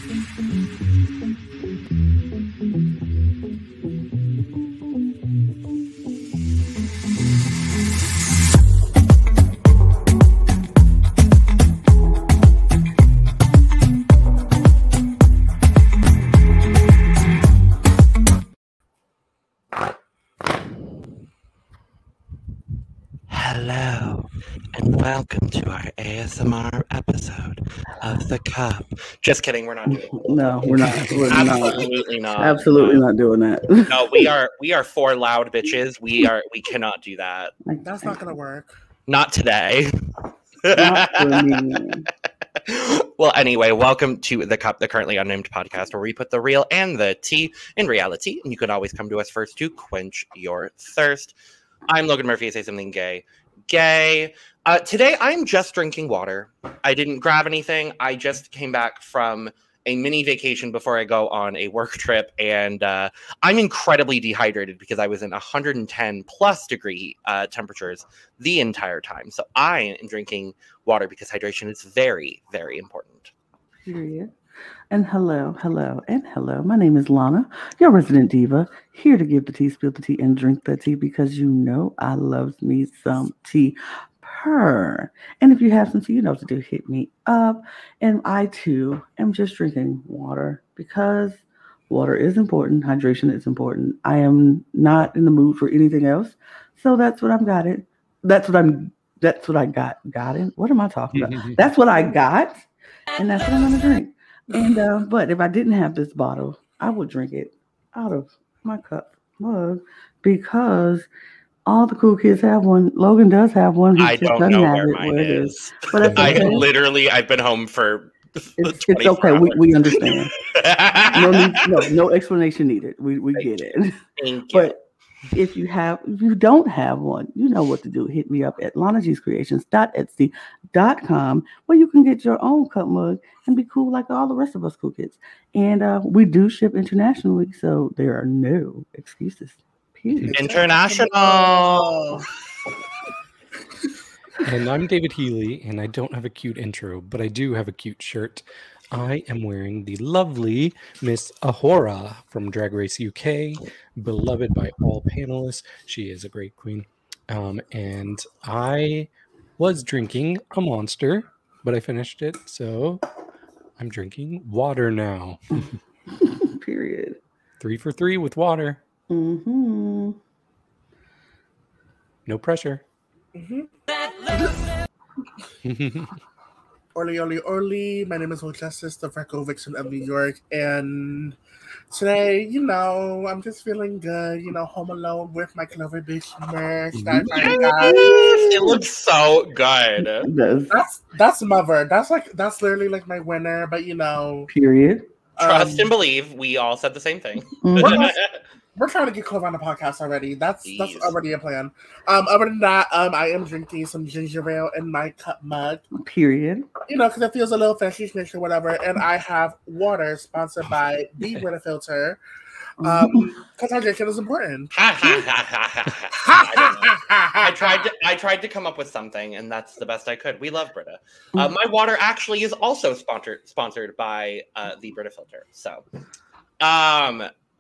Hello, and welcome to our ASMR episode of The Cup. Just kidding, we're not doing it. No, we're not. We're Absolutely not. Absolutely not doing that. No, we are four loud bitches. We cannot do that. That's not gonna work. Not today. Not for me. Well, anyway, welcome to The Cup, the Currently Unnamed Podcast, where we put the real and the tea in reality, and you can always come to us first to quench your thirst. I'm Logan Murphy. I say something gay. Today, I'm just drinking water. I didn't grab anything. I just came back from a mini vacation before I go on a work trip, and I'm incredibly dehydrated because I was in 110 plus degree temperatures the entire time. So I am drinking water because hydration is very, very important. Period. And hello. My name is Lana, your resident diva, here to give the tea, spill the tea, and drink the tea because you know I love me some tea. Purr. And if you have some tea, you know what to do. Hit me up. And I, too, am just drinking water because water is important. Hydration is important. I am not in the mood for anything else. So that's what I've got it. That's what I got it. What am I talking about? That's what I got. And that's what I'm going to drink. And but if I didn't have this bottle, I would drink it out of my cup mug because all the cool kids have one. Logan does have one. I don't know where mine is. But okay. I've been home for. It's okay. We understand. No explanation needed. We get it. Thank you. But if you don't have one, you know what to do. Hit me up at lanagcreations.etsy.com where you can get your own cup mug and be cool like all the rest of us cool kids. And we do ship internationally, so there are no excuses. Period. International. And I'm David Healy, and I don't have a cute intro, but I do have a cute shirt. I am wearing the lovely Miss Ahura from Drag Race UK, beloved by all panelists. She is a great queen. And I was drinking a Monster, but I finished it, so I'm drinking water now. Period. 3 for 3 with water. Mm-hmm. No pressure. Mm-hmm. Orly. My name is Will Justice, the Freckle Vixen of New York. And today, I'm just feeling good. Home alone with my Clover Beach merch. It looks so good. That's mother. That's literally like my winner, but Period. Trust and believe. We all said the same thing. We're trying to get Clover on the podcast already. That's already a plan. Other than that, I am drinking some ginger ale in my cup mug. Period. Because it feels a little fishy or whatever. And I have water sponsored by the Brita Filter. Because hydration is important. I tried to come up with something, and that's the best I could. We love Brita. My water actually is also sponsored by the Brita Filter. So,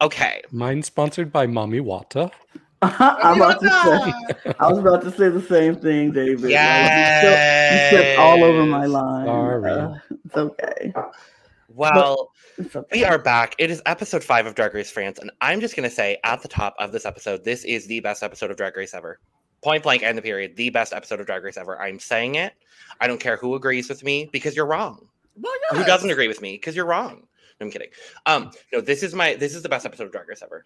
okay. Mine's sponsored by Mami Watta. I was about to say the same thing, David. Yes. You stepped all over my line. Sorry. It's okay. Well, it's okay. We are back. It is episode 5 of Drag Race France, and I'm just going to say at the top of this episode, this is the best episode of Drag Race ever. Point blank, end the period. The best episode of Drag Race ever. I'm saying it. I don't care who agrees with me because you're wrong. Well, yes. Who doesn't agree with me because you're wrong. No, I'm kidding. No, this is the best episode of Drag Race ever.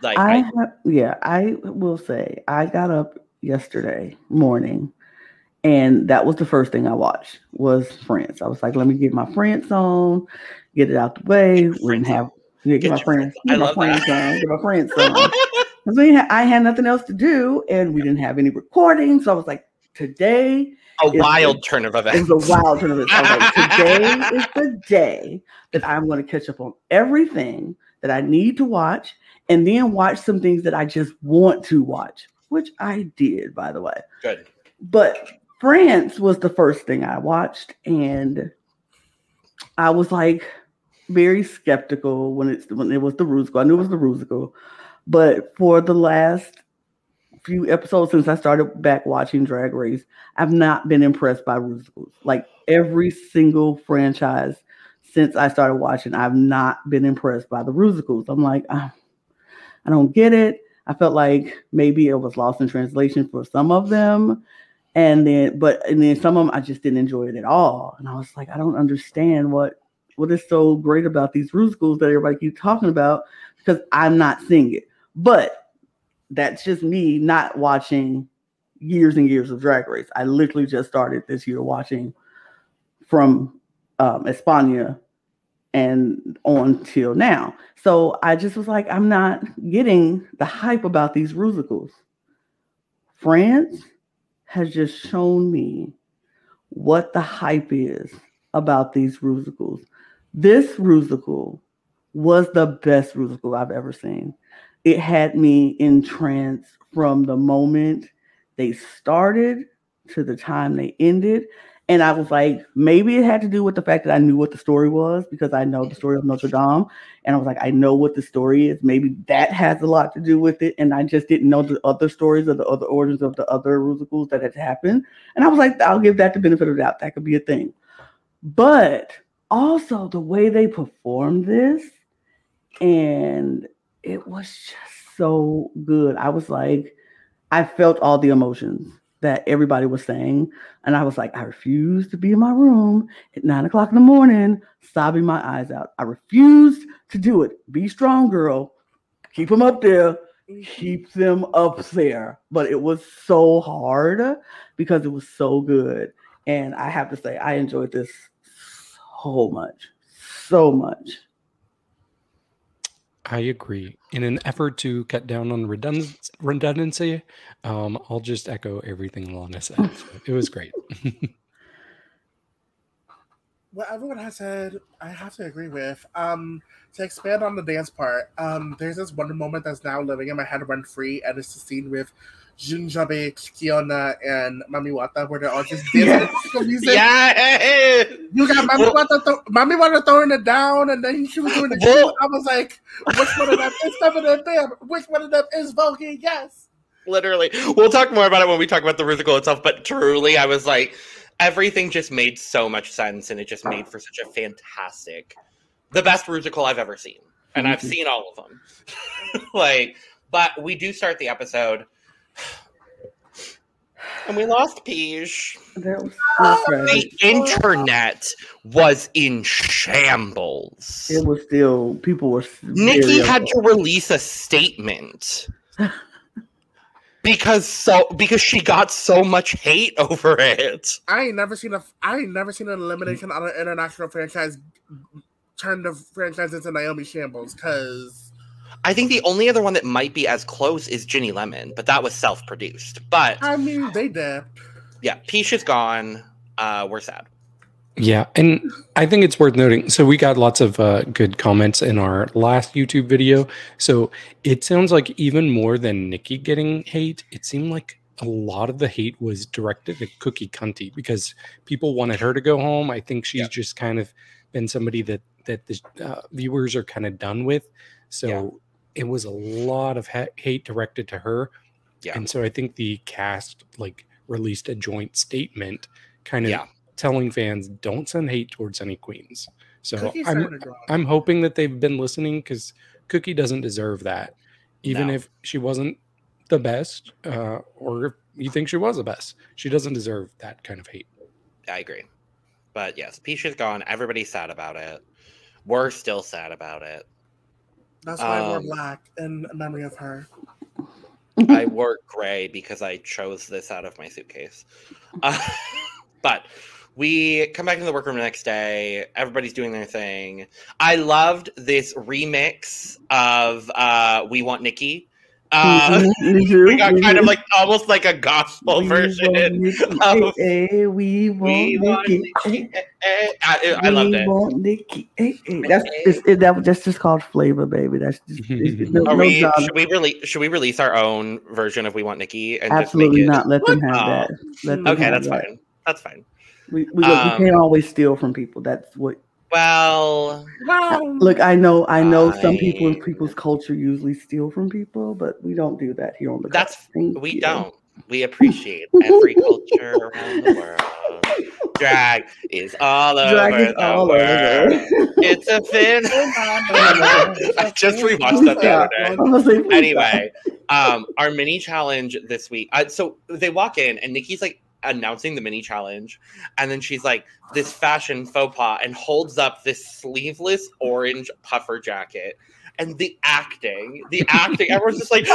I will say I got up yesterday morning and that was the first thing I watched was France. I was like, let me get my France on, get it out the way. Get my France on. I had nothing else to do and we didn't have any recording. So I was like, today a wild turn of events. It was a wild turn of events. I was like, today is the day that I'm going to catch up on everything that I need to watch and then watch some things that I just want to watch, which I did, by the way. Good. But France was the first thing I watched, and I was like, very skeptical when it was the Rusical. I knew it was the Rusical, but for the last few episodes since I started back watching Drag Race, I've not been impressed by Rusicals. Like every single franchise since I started watching, I've not been impressed by the Rusicals. I'm like, I don't get it. I felt like maybe it was lost in translation for some of them. And then some of them I just didn't enjoy it at all. And I was like, I don't understand what is so great about these Rusicals that everybody keeps talking about, because I'm not seeing it. But that's just me not watching years and years of Drag Race. I literally just started this year watching from España and on till now. So I just was like, I'm not getting the hype about these Rusicals. France has just shown me what the hype is about these Rusicals. This Rusical was the best Rusical I've ever seen. It had me entranced from the moment they started to the time they ended. And I was like, maybe it had to do with the fact that I knew what the story was, because I know the story of Notre Dame. And I was like, I know what the story is. Maybe that has a lot to do with it. And I just didn't know the other stories of the other origins of the other Rusicals that had happened. And I was like, I'll give that the benefit of the doubt. That could be a thing. But also the way they performed this, and it was just so good. I was like, I felt all the emotions that everybody was saying. And I was like, I refuse to be in my room at 9 o'clock in the morning, sobbing my eyes out. I refused to do it. Be strong, girl. Keep them up there. Keep them up there. But it was so hard because it was so good. And I have to say, I enjoyed this so much. So much. I agree. In an effort to cut down on redundancy, I'll just echo everything Lana said. So it was great. What everyone has said, I have to agree with. To expand on the dance part, there's this one moment that's now living in my head rent free, and it's the scene with Junjabe, Keiona, and Mami Watta, where they're all just dancing to music. Yeah, you got Mami Watta throwing it down, and then she was doing the cue. I was like, which one of them is stepping in there? Which one of them is voguing? Yes. Literally. We'll talk more about it when we talk about the Rusical itself, but truly, I was like, everything just made so much sense, and it just made for such a fantastic, the best Rusical I've ever seen. And I've seen all of them. But we do start the episode, and we lost Peach. The internet was in shambles. It was still, people were... Nikki had to release a statement. Because she got so much hate over it. I ain't never seen an elimination on an international franchise turn the franchise into Naomi Shambles, because I think the only other one that might be as close is Ginny Lemon, but that was self-produced. But I mean, they did. Yeah, Peach is gone. We're sad. Yeah, and I think it's worth noting. So we got lots of good comments in our last YouTube video. So it sounds like even more than Nikki getting hate, it seemed like a lot of the hate was directed at Cookie Kunty, because people wanted her to go home. I think she's just kind of been somebody that the viewers are kind of done with. So it was a lot of hate directed to her. Yeah. And so I think the cast released a joint statement kind of telling fans, don't send hate towards any queens. So I'm hoping that they've been listening, because Cookie doesn't deserve that. Even if she wasn't the best, or if you think she was the best, she doesn't deserve that kind of hate. I agree. But yes, Peach is gone. Everybody's sad about it. We're still sad about it. That's why I wore black in memory of her. I wore gray because I chose this out of my suitcase. But we come back into the workroom the next day. Everybody's doing their thing. I loved this remix of We Want Nikki. We got kind of almost like a gospel version of We Want Nikki. I loved it. That's just called flavor, baby. That's just should we release our own version of We Want Nikki and absolutely just make it? Not let them have that. Okay, that's fine. That's fine. We can't always steal from people. That's what. Well, Look, I know some people in people's culture usually steal from people, but we don't do that here on the That's Thank we you. don't. We appreciate every culture around the world. Drag is all Drag over is the all world. over. It's a fin. I just rewatched that the other day. I'm gonna say, please Anyway, our mini challenge this week. So they walk in and Nikki's like announcing the mini challenge, and then she's like this fashion faux pas and holds up this sleeveless orange puffer jacket. And the acting, everyone's just like,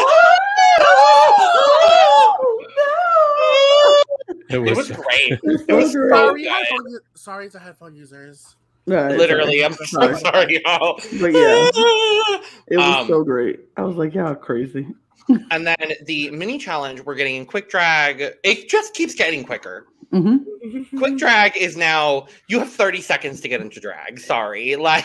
it was great. It was so good. Sorry to headphone users. No, literally, I'm so sorry, y'all. But yeah, it was so great. I was like, y'all crazy. And then the mini challenge, we're getting in quick drag. It just keeps getting quicker. Mm-hmm. Quick drag is now, you have 30 seconds to get into drag. Sorry. Like,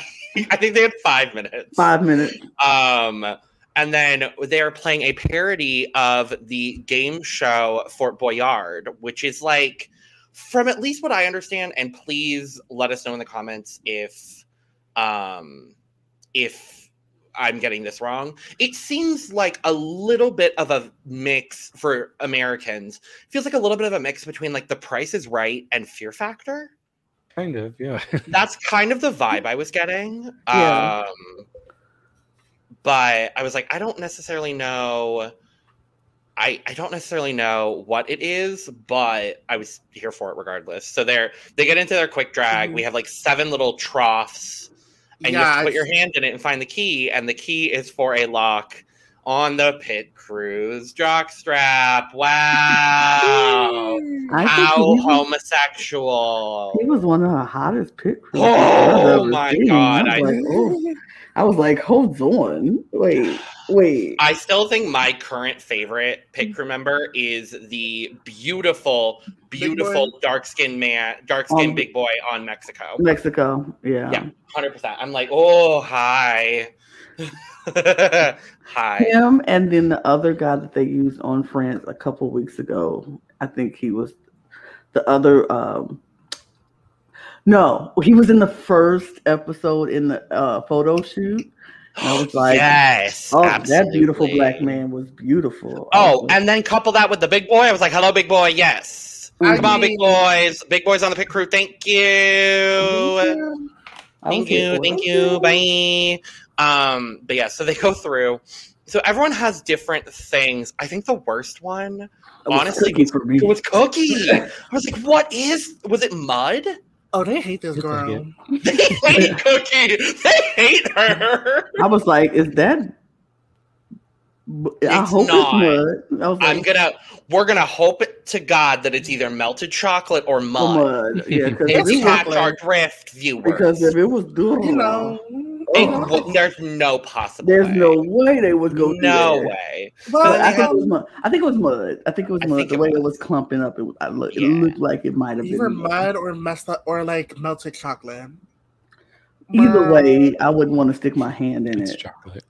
I think they had 5 minutes. 5 minutes. And then they're playing a parody of the game show Fort Boyard, which is like, from at least what I understand, and please let us know in the comments if I'm getting this wrong. It seems like a little bit of a mix for Americans. Feels like a little bit of a mix between like The Price is Right and Fear Factor. Kind of, yeah. That's kind of the vibe I was getting. Yeah. But I was like, I don't necessarily know. I don't necessarily know what it is, but I was here for it regardless. So they get into their quick drag. We have like 7 little troughs. And you have to put your hand in it and find the key. And the key is for a lock on the Pit Cruise jockstrap. Wow. How homosexual. He was one of the hottest Pit Crews. Oh my God. I was like, hold on. Wait. I still think my current favorite Pit Crew member is the beautiful dark-skinned big boy on Mexico. Yeah, 100%. I'm like, oh, hi. Hi. Him, and then the other guy that they used on France a couple weeks ago. I think he was the other. No, he was in the first episode in the photo shoot. And I was like, yes, absolutely. That beautiful black man was beautiful. Oh, and then couple that with the big boy. I was like, hello, big boy. Yes. Come on, big boys. Big boys on the Pit Crew. Thank you. Thank you. Bye. But yeah, so they go through. So everyone has different things. I think the worst one, honestly, it was Cookie. I was like, was it mud? Oh, they hate this girl. They hate Cookie. They hate her. I was like, is that? I hope it's mud. I was like, we're gonna hope to God that it's either melted chocolate or mud. Yeah, it's catch our drift, viewers. Because if it was doing, there's no possible. There's no way they would go. No way. But I think it was mud. I think it was mud. The way it was clumping up, it looked like it might have been either mud or messed up or like melted chocolate. Either way, I wouldn't want to stick my hand in it. Chocolate.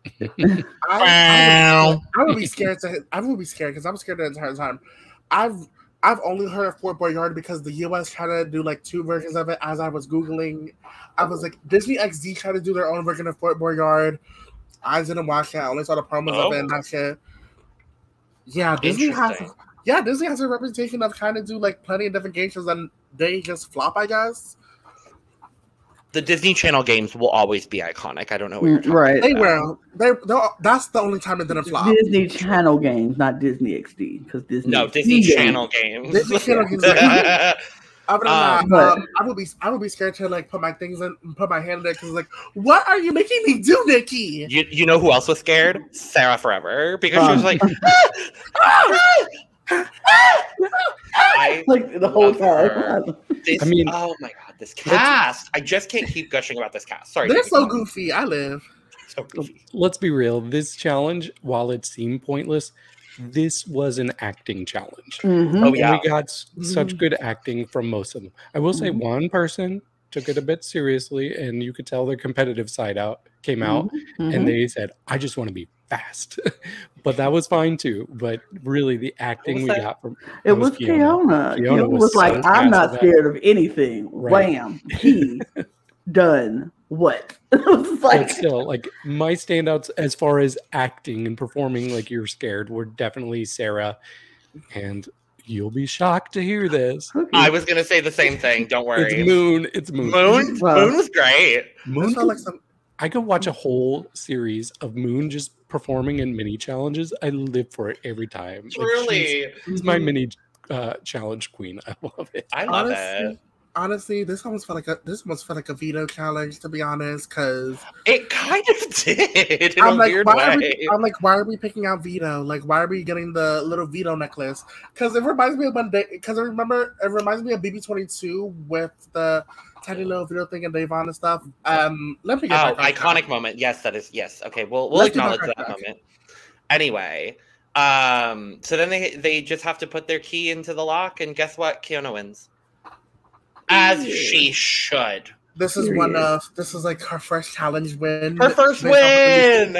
I would be scared because I'm scared the entire time. I've only heard of Fort Boyard because the US tried to do like 2 versions of it. As I was Googling, I was like, Disney XD tried to do their own version of Fort Boyard. I didn't watch it. I only saw the promos of it and that shit. Yeah, Disney has a reputation of trying to do like plenty of different game shows and they just flop, I guess. The Disney Channel games will always be iconic. I don't know what you're talking about. They will. That's the only time it didn't flop. Disney Channel games, not Disney XD, because Disney Channel games. Disney Channel games. I would be scared to like put my things in, put my hand in there because like, what are you making me do, Nikki? You know who else was scared? Sara Forever, because she was like, like the whole time. Oh my God, this cast! I just can't keep gushing about this cast. Sorry, they're so goofy. I live. So goofy. Let's be real. This challenge, while it seemed pointless, this was an acting challenge. Mm-hmm. Oh yeah, and we got such good acting from most of them. I will say one person took it a bit seriously, and you could tell their competitive side came out, and they said, "I just want to be fast," but that was fine too. But really, the acting we got from was Keiona. Keiona was like, "I'm not scared of anything." Right. Wham, key, done. what? It was like, But still, like my standouts as far as acting and performing like you're scared were definitely Sara, and you'll be shocked to hear this. I was gonna say the same thing. Don't worry. It's Moon. It's Moon. Moon was great. Moon. Felt like some. I could watch a whole series of Moon just performing in mini challenges. I live for it every time. Like, Truly. she's my mini challenge queen. I love it. I love it. Honestly, this almost felt like a veto challenge, to be honest, because It kind of did in I'm a like, weird why way. are we picking out veto? Like, why are we getting the little veto necklace? Because it reminds me of because I remember it reminds me of BB22 with the tiny little veto thing and Davon and stuff. Let me get back on iconic track. moment. Yes, that is yes. Okay, we'll Let's get acknowledge back on that track. moment. Anyway, so then they just have to put their key into the lock, and guess what? Keiona wins. As she should. This is like her first challenge win. Her first win!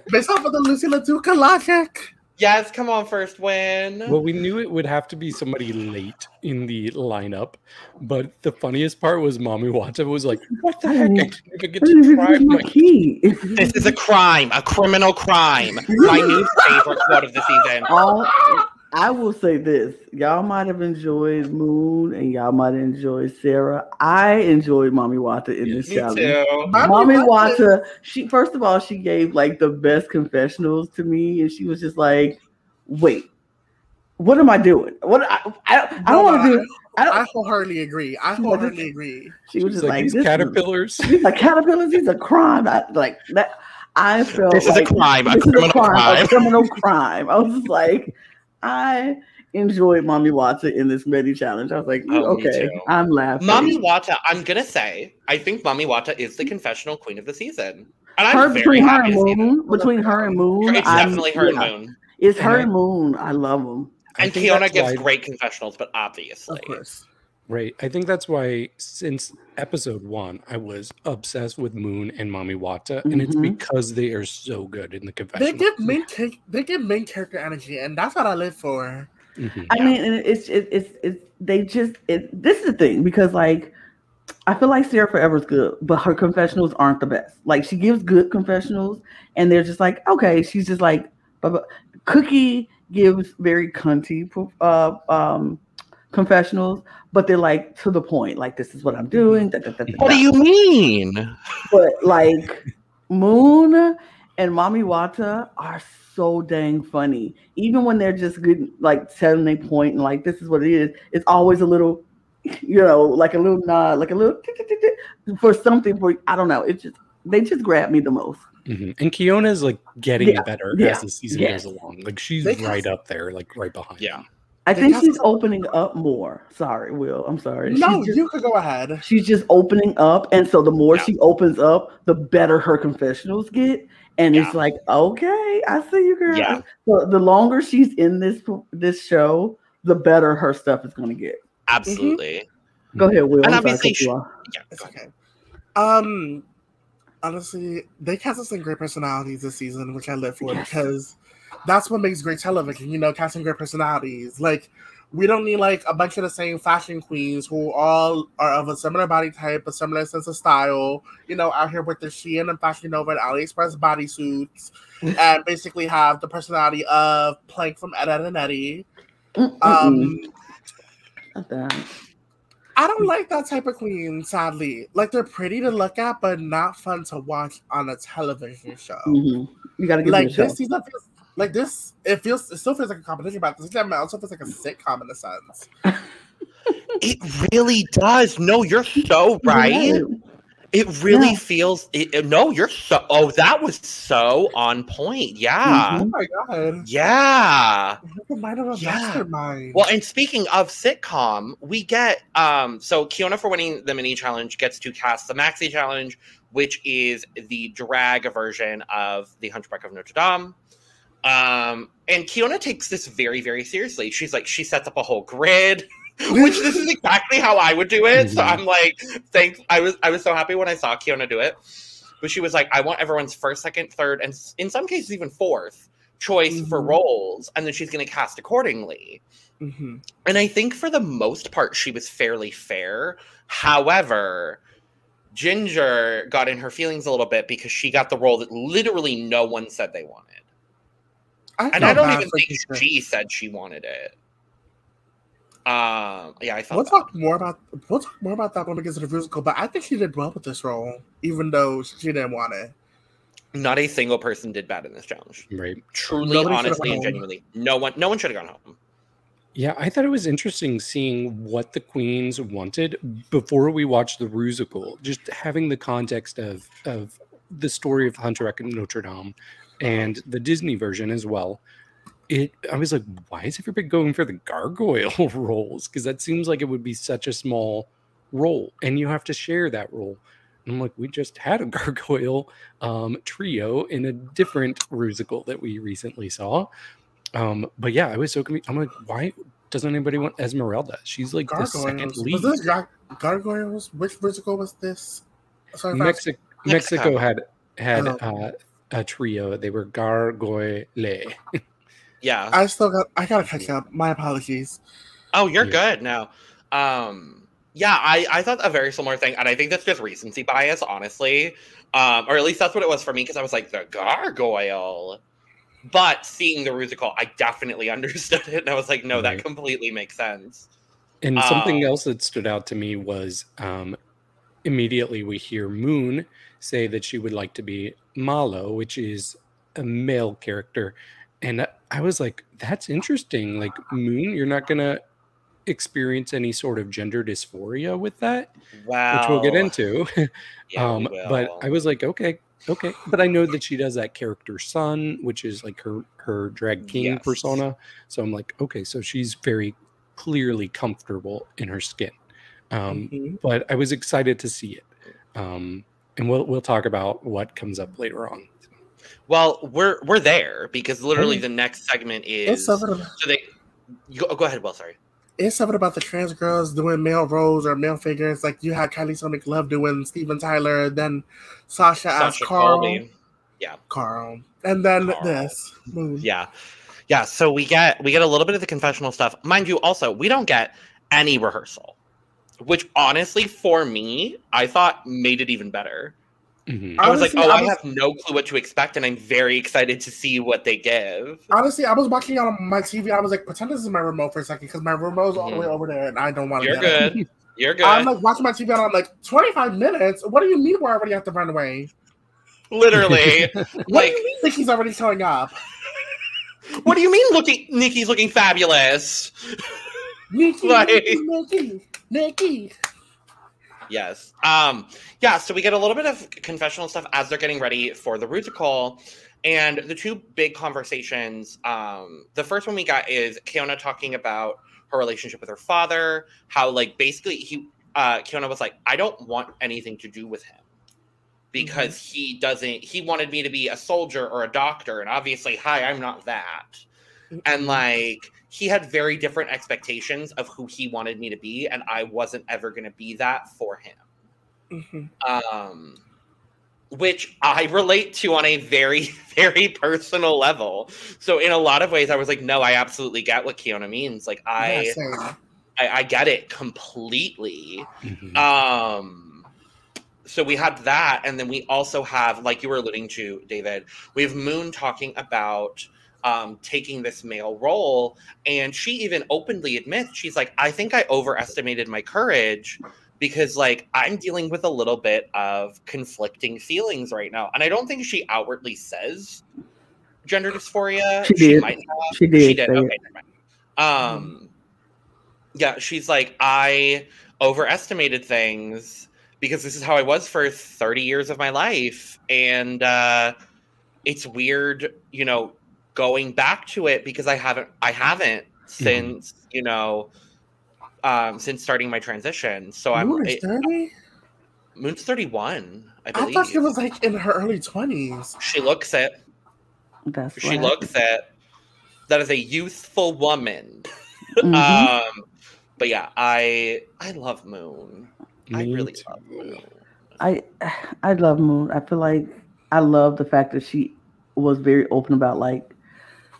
Based off of the Lucy LaDuca logic. Yes, come on, first win. Well, we knew it would have to be somebody late in the lineup, but the funniest part was Mami Watta was like, "What the heck? I didn't even get to try my key." This is a crime, a criminal crime. My new favorite quote of the season. I will say this. Y'all might have enjoyed Moon and y'all might have enjoyed Sara. I enjoyed Mami Watta in this challenge. Too. Mami Watta, first of all, she gave like the best confessionals to me, and she was just like, wait, what am I doing? What I don't want to do. I wholeheartedly agree. She was just like these caterpillars. These are caterpillars. These are crime. I felt this is like a crime, a criminal crime. A criminal crime. I was just like, I enjoyed Mami Watta in this mini challenge. I was like, okay, I'm laughing. Mami Watta, I'm gonna say, I think Mami Watta is the confessional queen of the season. And I'm very happy to see that. Between her and Moon. It's definitely her and Moon. It's her and Moon. I love them. And Keiona gives great confessionals, but obviously. Of course. Right. I think that's why since episode 1, I was obsessed with Moon and Mami Watta, and it's because they are so good in the confessional. They give main character energy, and that's what I live for. Mm-hmm. I mean, this is the thing, because like I feel like Sara Forever is good, but her confessionals aren't the best. Like she gives good confessionals, and they're just like, okay, she's just like, Cookie gives very cunty confessionals, but they're like to the point, like this is what I'm doing. What do you mean? But like Moon and Mami Watta are so dang funny. Even when they're just good, like telling their point and like this is what it is, it's always a little, like a little nod, like a little for something. For I don't know. They just grab me the most. Mm-hmm. And Keiona is like getting better as the season goes along. Like she's right up there, like right behind. Yeah. I think she's opening up more. Sorry, Will. I'm sorry. No, you could go ahead. She's just opening up. And so the more she opens up, the better her confessionals get. And it's like, okay, I see you, girl. Yeah. So the longer she's in this show, the better her stuff is going to get. Absolutely. Mm-hmm. Go ahead, Will. And I'm obviously, sorry, it's okay. Honestly, they cast some great personalities this season, which I live for because that's what makes great television, casting great personalities. Like, we don't need like a bunch of the same fashion queens who all are of a similar body type, a similar sense of style, out here with the Shein and Fashion Nova and AliExpress bodysuits, and basically have the personality of Plank from Ed, Edd n Eddy. I don't like that type of queen, sadly. Like, they're pretty to look at, but not fun to watch on a television show. Mm-hmm. You gotta give like it a this season feels like this. It still feels like a competition, but this season also feels like a sitcom in a sense. It really does. No, you're so right. Yeah. It really feels. No, you're so. Oh, that was so on point. Yeah. Oh my god. Yeah. The mind of a mastermind. Well, and speaking of sitcom, we get so Keiona, for winning the mini challenge, gets to cast the maxi challenge, which is the drag version of the Hunchback of Notre Dame. And Keiona takes this very, very seriously. She sets up a whole grid. Which this is exactly how I would do it. So I'm like, I was so happy when I saw Keiona do it. But she was like, I want everyone's first, second, third, and in some cases even fourth choice for roles, and then she's going to cast accordingly. Mm-hmm. And I think for the most part, she was fairly fair. However, Ginger got in her feelings a little bit because she got the role that literally no one said they wanted. And I don't even think she said she wanted it. Yeah, I felt we'll talk more about that when we get to the Rusical, but I think she did well with this role, even though she didn't want it. Not a single person did bad in this challenge. Right. Truly, honestly, and genuinely. No one should have gone home. Yeah, I thought it was interesting seeing what the queens wanted before we watched the Rusical. Just having the context of the story of Hunter at Notre Dame and the Disney version as well. I was like, why is everybody going for the gargoyle roles? Because that seems like it would be such a small role, and you have to share that role. And I'm like, we just had a gargoyle trio in a different Rusical that we recently saw. But yeah, I was so confused. I'm like, why doesn't anybody want Esmeralda? She's like the second lead. Was this gargoyles? Which Rusical was this? Sorry, Mexico had a trio. They were gargoyle. Yeah. I gotta catch up. My apologies. Oh, you're good now. Yeah, I thought a very similar thing, and I think that's just recency bias, honestly. Or at least that's what it was for me, because I was like, the gargoyle. But seeing the Rusical, I definitely understood it, and I was like, no, that completely makes sense. And something else that stood out to me was immediately we hear Moon say that she would like to be Malo, which is a male character. And I was like, that's interesting. Like, Moon, you're not going to experience any sort of gender dysphoria with that, which we'll get into. Yeah, but I was like, okay. But I know that she does that character Sun, which is like her drag king persona. So I'm like, okay, so she's very clearly comfortable in her skin. But I was excited to see it. And we'll talk about what comes up later on. Well, we're there because literally the next segment is go ahead. Well, sorry. It's something about the trans girls doing male roles or male figures. Like you had Kylie Sonic Love doing Steven Tyler, then Sasha as Carl. Colby. Yeah, Carl, and then this. Yeah. So we get a little bit of the confessional stuff, mind you. Also, we don't get any rehearsal, which honestly, for me, I thought made it even better. Mm-hmm. I was like, I have no clue what to expect, and I'm very excited to see what they give. Honestly, I was watching on my TV. I was like, pretend this is my remote for a second, because my remote's all the way over there, and I don't want to You're good. You're good. I'm like watching my TV, and I'm like, 25 minutes? What do you mean we're already at the runway? Literally. What do you mean Nikki's already showing up? What do you mean Nikki's looking fabulous? Nikki. Yes. So we get a little bit of confessional stuff as they're getting ready for the Rusical. And the two big conversations, the first one we got is Keiona talking about her relationship with her father, how like basically Keiona was like, I don't want anything to do with him because he wanted me to be a soldier or a doctor. And obviously, I'm not that. And like, he had very different expectations of who he wanted me to be, and I wasn't ever going to be that for him. Which I relate to on a very, very personal level. So in a lot of ways, I was like, no, I absolutely get what Keiona means. Like, I get it completely. So we had that, and then we also have, like you were alluding to, David, we have Moon talking about taking this male role, and she even openly admits, she's like, I think I overestimated my courage because like I'm dealing with a little bit of conflicting feelings right now. And I don't think she outwardly says gender dysphoria. She might have. She did. Okay, never mind. Yeah, she's like, I overestimated things because this is how I was for 30 years of my life, and it's weird, going back to it because I haven't since since starting my transition. So Moon is 30? Moon's 31, I believe. I thought she was like in her early 20s. She looks it. She looks it. That is a youthful woman. But yeah, I love Moon. I really love Moon. I love Moon. I feel like I love the fact that she was very open about like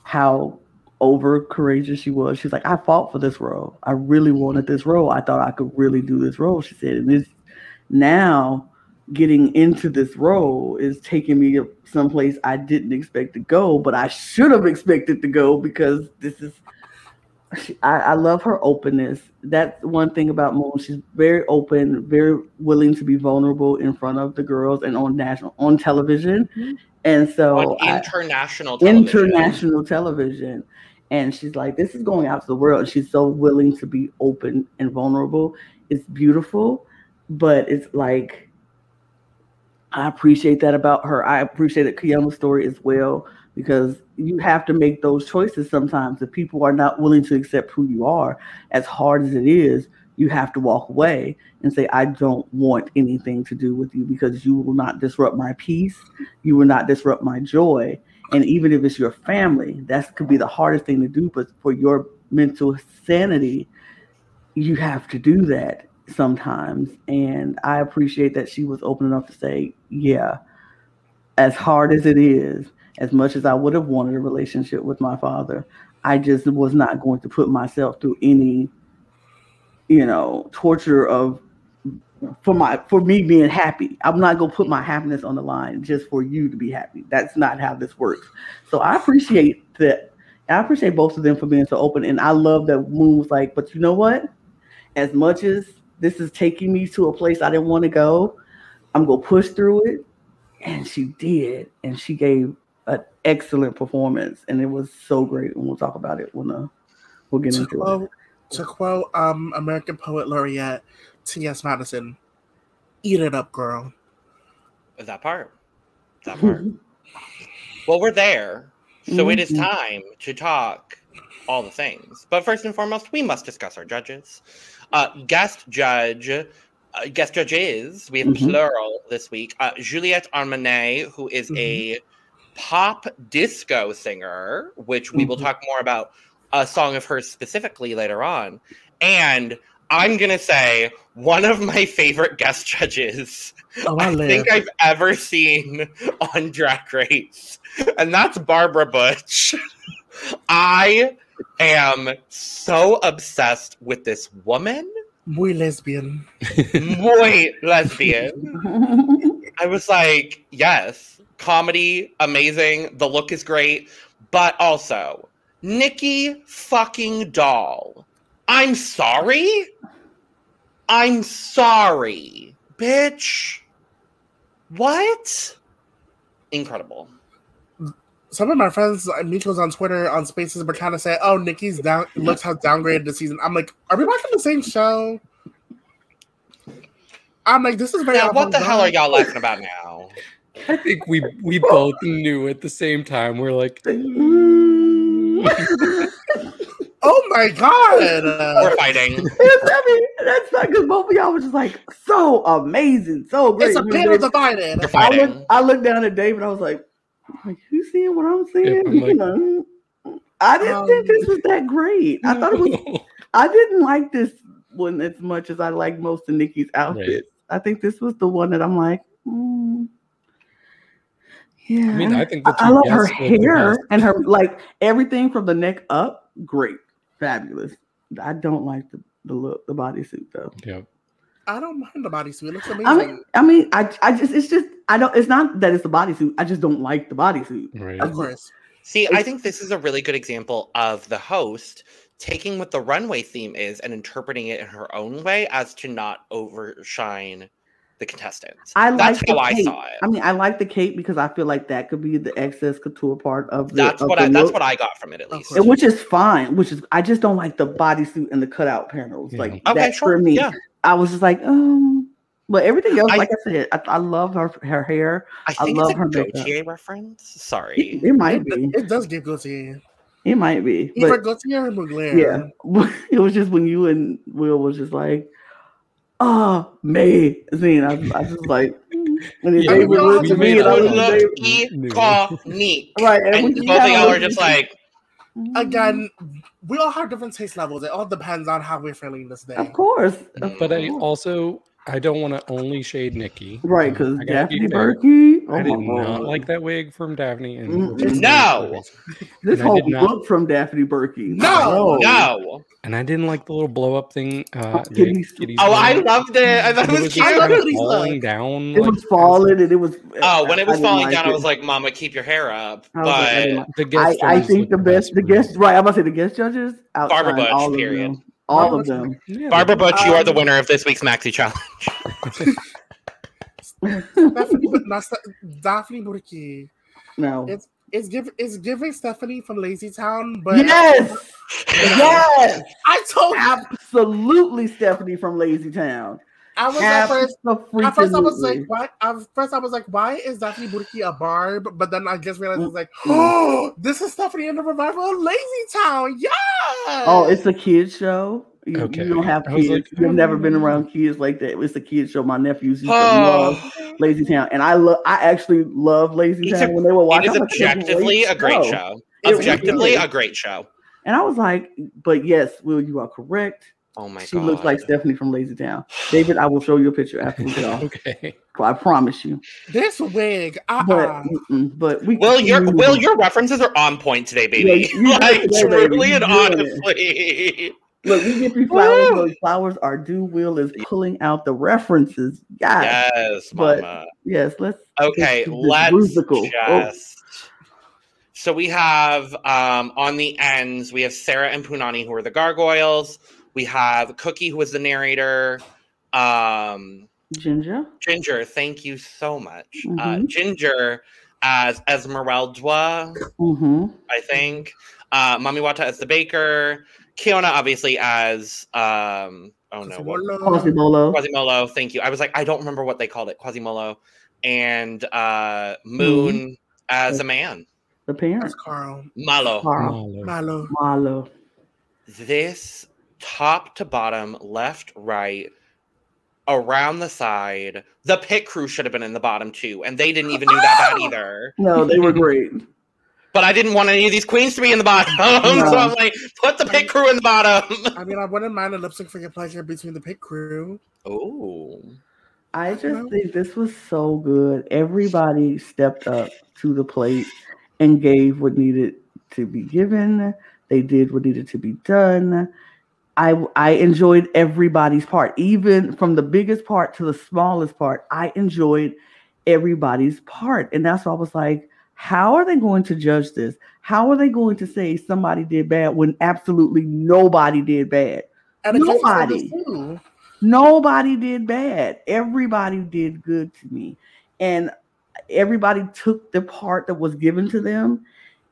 how over courageous she was. She's like, I fought for this role. I really wanted this role. I thought I could really do this role, she said. And this now getting into this role is taking me someplace I didn't expect to go, but I should have expected to go because this is. I love her openness. That's one thing about Moon. She's very open, very willing to be vulnerable in front of the girls and on television. And so international television. And she's like, this is going out to the world. And she's so willing to be open and vulnerable. It's beautiful, but it's like, I appreciate that about her. I appreciated Keiona's story as well, because you have to make those choices sometimes. If people are not willing to accept who you are, as hard as it is, you have to walk away and say, I don't want anything to do with you because you will not disrupt my peace. You will not disrupt my joy. And even if it's your family, that could be the hardest thing to do. But for your mental sanity, you have to do that sometimes. And I appreciate that she was open enough to say, yeah, as hard as it is, as much as I would have wanted a relationship with my father, I just was not going to put myself through any, torture for me being happy. I'm not going to put my happiness on the line just for you to be happy. That's not how this works. So I appreciate that. I appreciate both of them for being so open. And I love that Moon was like, but you know what? As much as this is taking me to a place I didn't want to go, I'm going to push through it. And she did. And she gave an excellent performance. And it was so great. And we'll talk about it when we'll get into it. To quote American Poet Laureate T.S. Madison, eat it up, girl. That part. Well, we're there. So it is time to talk all the things. But first and foremost, we must discuss our judges. Guest judges, we have plural this week. Juliette Armanet, who is a pop disco singer, which we will talk more about a song of hers specifically later on. And I'm going to say one of my favorite guest judges I think I've ever seen on Drag Race. And that's Barbara Butch. I am so obsessed with this woman. Muy lesbian. Muy lesbian. I was like, yes, comedy, amazing. The look is great. But also, Nikki fucking Doll. I'm sorry, bitch. What? Incredible. Some of my friends, mutuals on Twitter, on Spaces, were trying to say, "Oh, Nikki's down. Looks how downgraded this season." I'm like, "Are we watching the same show?" I'm like, "This is very." Yeah, what the hell are y'all laughing about now? I think we both knew at the same time. We're like, oh my god, we're fighting. I mean, that's not because both of y'all was just like so amazing, so great. It's a panel divided. I looked down at David. I was like, you seeing what I'm seeing? Yeah, I didn't think this was that great. I thought it was. I didn't like this one as much as I like most of Nikki's outfits. Right. I think this was the one that I'm like, yeah. I mean, I think I love her hair and her everything from the neck up. Great, fabulous. I don't like the look, the bodysuit though. Yeah. I don't mind the bodysuit. It looks amazing. It's not that it's the bodysuit. I just don't like the bodysuit. Right. Of course. See, I think this is a really good example of the host taking what the runway theme is and interpreting it in her own way as to not overshine the contestants. That's how I saw it. I mean, I like the cape because I feel like that could be the excess couture part of the. That's what I got from it, at least. Which is fine. I just don't like the bodysuit and the cutout panels. Yeah. Like that's for me. Yeah. I was just like, but everything else, like I said, I love her hair. I think love it's a her Gautier reference. Sorry, it might be. It does give Gautier. It might be. Either Gautier or Mugler. Yeah, it was just when you and Will was just like, amazing. I was like, when David looked to me, and I was neat. Right, and both of y'all are just like. Again, we all have different taste levels. It all depends on how we're feeling this day. Of course. But I I don't want to only shade Nikki. Right, because I gotta be Daphne fair. Burke. Oh I did my not God. like that wig from Daphne. And No! This And I whole did not- look from Daphne Burke. No! And I didn't like the little blow up thing. Kitty's- Kitty's Oh, I doing. loved it. I thought it It was was cute. just I kind love of Kitty's falling look. down. It like, was falling, and it was. Oh, when it was didn't falling like down, I it. was like, Mama, keep your hair up. I was like, I didn't But like the guest I judges think looked the guest, right? I'm about to say the guest judges. Barbara outshine Bush, all of period. them. All Barbara of them. Yeah, Barbara Butch, you are the Um, winner of this week's Maxi Challenge. Daphne Burke. No. It's giving Stephanie from Lazy Town, but Yes. Yes. I told you. Absolutely, Stephanie from Lazy Town. I was at first I was Absolutely. like, why? At first, I was like, why is Daphne Burke a barb? But then I just realized, I was like, oh, this is Stephanie in the revival of Lazy Town. Yes. Oh, it's a kids show. You Okay. don't have I was kids. like, You've never been around kids like that. It's a kids show. My nephews used to Oh. love Lazy Town, and I actually love Lazy It's Town when they were It watching. is objectively a great show. It Objectively really a great show. And I was like, but yes, Will, you are correct. Oh my She God. looks like Stephanie from Lazy Town. David, I will show you a picture after we get off. Okay. I promise you. this wig. But we Will, your references are on point today, baby. Yeah, you like, did today, baby. truly You and doing it. honestly. Look, we get these flowers. Those flowers are due. Will is pulling out the references. Yes. Yes, But Mama. yes, let's. Okay, this let's Rusical. just. So we have on the ends, we have Sarah and Punani, who are the gargoyles. We have Cookie, who is the narrator. Ginger. Ginger, thank you so much. Mhm. Ginger as Esmeralda, I think. Mami Watta as the baker. Keiona, obviously, as Quasimodo. Quasimodo. Thank you. I was like, I don't remember what they called it. Quasimodo. And Moon as a man. The parent. That's Carl. Malo. Malo. This top to bottom, left, right, around the side. The pit crew should have been in the bottom too, and they didn't even do that bad either. No, they were great. But I didn't want any of these queens to be in the bottom, so I'm like, put the pit crew in the bottom. I mean, I wouldn't mind a lip sync for your pleasure between the pit crew. Oh, I just think this was so good. Everybody stepped up to the plate and gave what needed to be given. They did what needed to be done. I enjoyed everybody's part, even from the biggest part to the smallest part. I enjoyed everybody's part. And that's why I was like, how are they going to judge this? How are they going to say somebody did bad when absolutely nobody did bad? And Nobody did bad. Everybody did good to me. And everybody took the part that was given to them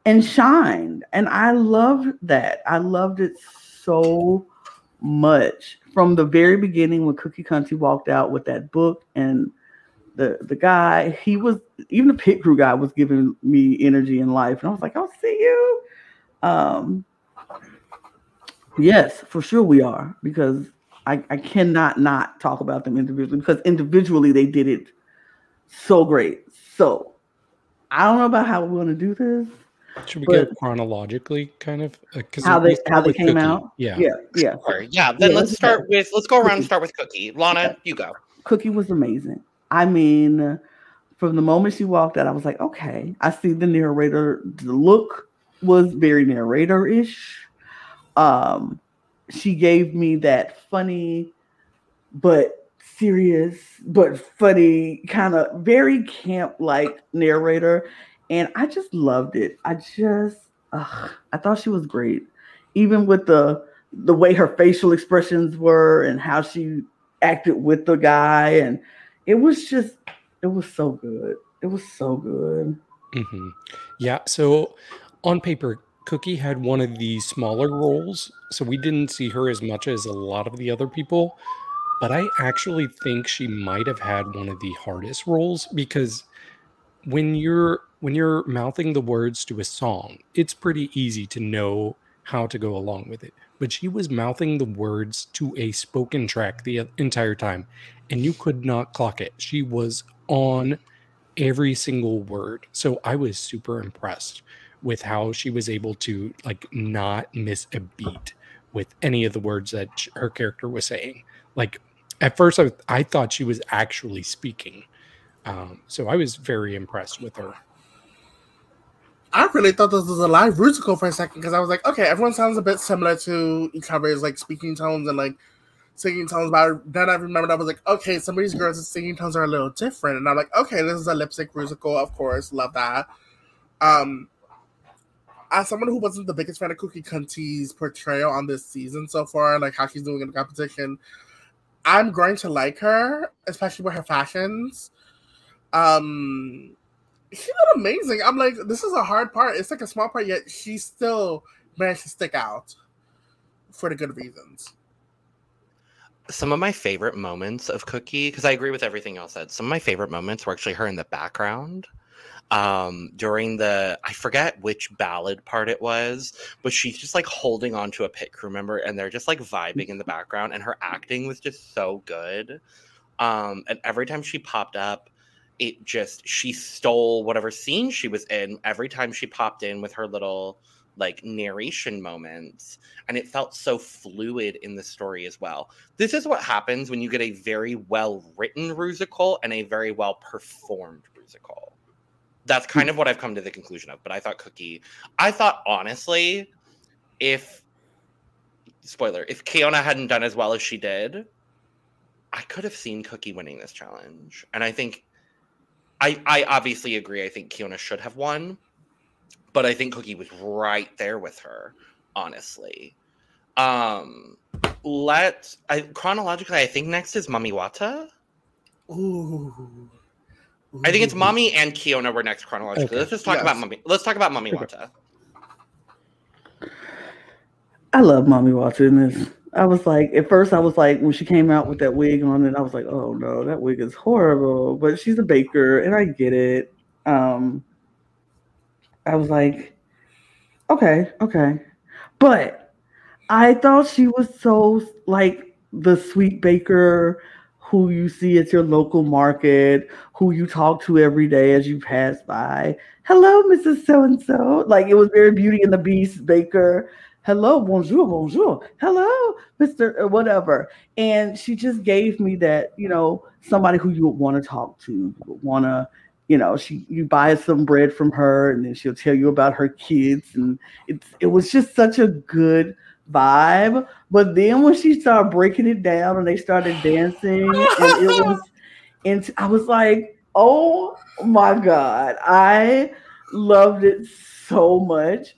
and shined. And I loved that. I loved it so much. From the very beginning when Kunty walked out with that book and the guy, he was, even the pit crew guy was giving me energy in life. And I was like, I'll see you. Yes, for sure we are. Because I cannot not talk about them individually. Because individually they did it so great. So I don't know about how we want to do this. Should we go chronologically, kind of? How they came out? Yeah. Sure. Yeah. Then let's go around and start with Cookie. Lana, you go. Cookie was amazing. I mean, from the moment she walked out, I was like, okay, I see the narrator. The look was very narrator-ish. She gave me that funny, but serious, but funny, kind of very camp-like narrator. And I just loved it. I thought she was great. Even with the way her facial expressions were and how she acted with the guy. And it was so good. It was so good. Mm-hmm. Yeah. So on paper, Cookie had one of the smaller roles. So we didn't see her as much as a lot of the other people. But I actually think she might have had one of the hardest roles, because when you're mouthing the words to a song, it's pretty easy to know how to go along with it. But she was mouthing the words to a spoken track the entire time, and you could not clock it. She was on every single word. So I was super impressed with how she was able to not miss a beat with any of the words that her character was saying. Like, At first, I thought she was actually speaking. So I was very impressed with her. I really thought this was a live Rusical for a second because I was like, okay, everyone sounds a bit similar to each other's like speaking tones and like singing tones. But then I remembered I was like, okay, some of these girls' singing tones are a little different, and I'm like, okay, this is a lip sync Rusical, of course, love that. As someone who wasn't the biggest fan of Kunty's portrayal on this season so far, like how she's doing in the competition, I'm growing to like her, especially with her fashions. She did amazing. I'm like, this is a hard part. It's like a small part, yet she still managed to stick out for the good reasons. Some of my favorite moments of Cookie, because I agree with everything y'all said, some of my favorite moments were actually her in the background. During I forget which ballad part it was, but she's just like holding on to a pit crew member and they're just like vibing in the background, and her acting was just so good. And every time she popped up, she stole whatever scene she was in every time she popped in with her little like narration moments, and it felt so fluid in the story as well. This is what happens when you get a very well written Rusical and a very well performed Rusical. That's kind of what I've come to the conclusion of. But I thought honestly, if Keiona hadn't done as well as she did, I could have seen Cookie winning this challenge. And I think I obviously agree. I think Keiona should have won, but I think Cookie was right there with her, honestly. Chronologically, I think next is Mami Watta. Ooh. I think it's Mami and Keiona were next chronologically. Okay. Let's just talk about Mami. Let's talk about Mami Watta. I love Mami Watta in this. I was like, at first I was like, when she came out with that wig on it, I was like, oh no, that wig is horrible. But she's a baker and I get it. I was like, okay. But I thought she was so like the sweet baker who you see at your local market, who you talk to every day as you pass by. Hello, Mrs. So-and-so. Like, it was very Beauty and the Beast baker. Hello, bonjour. Hello, Mr. Whatever. And she just gave me that, somebody who you would want to talk to. You would want to, you buy some bread from her and then she'll tell you about her kids. And it was just such a good vibe. But then when she started breaking it down and they started dancing, and I was like, oh my God, I loved it so much.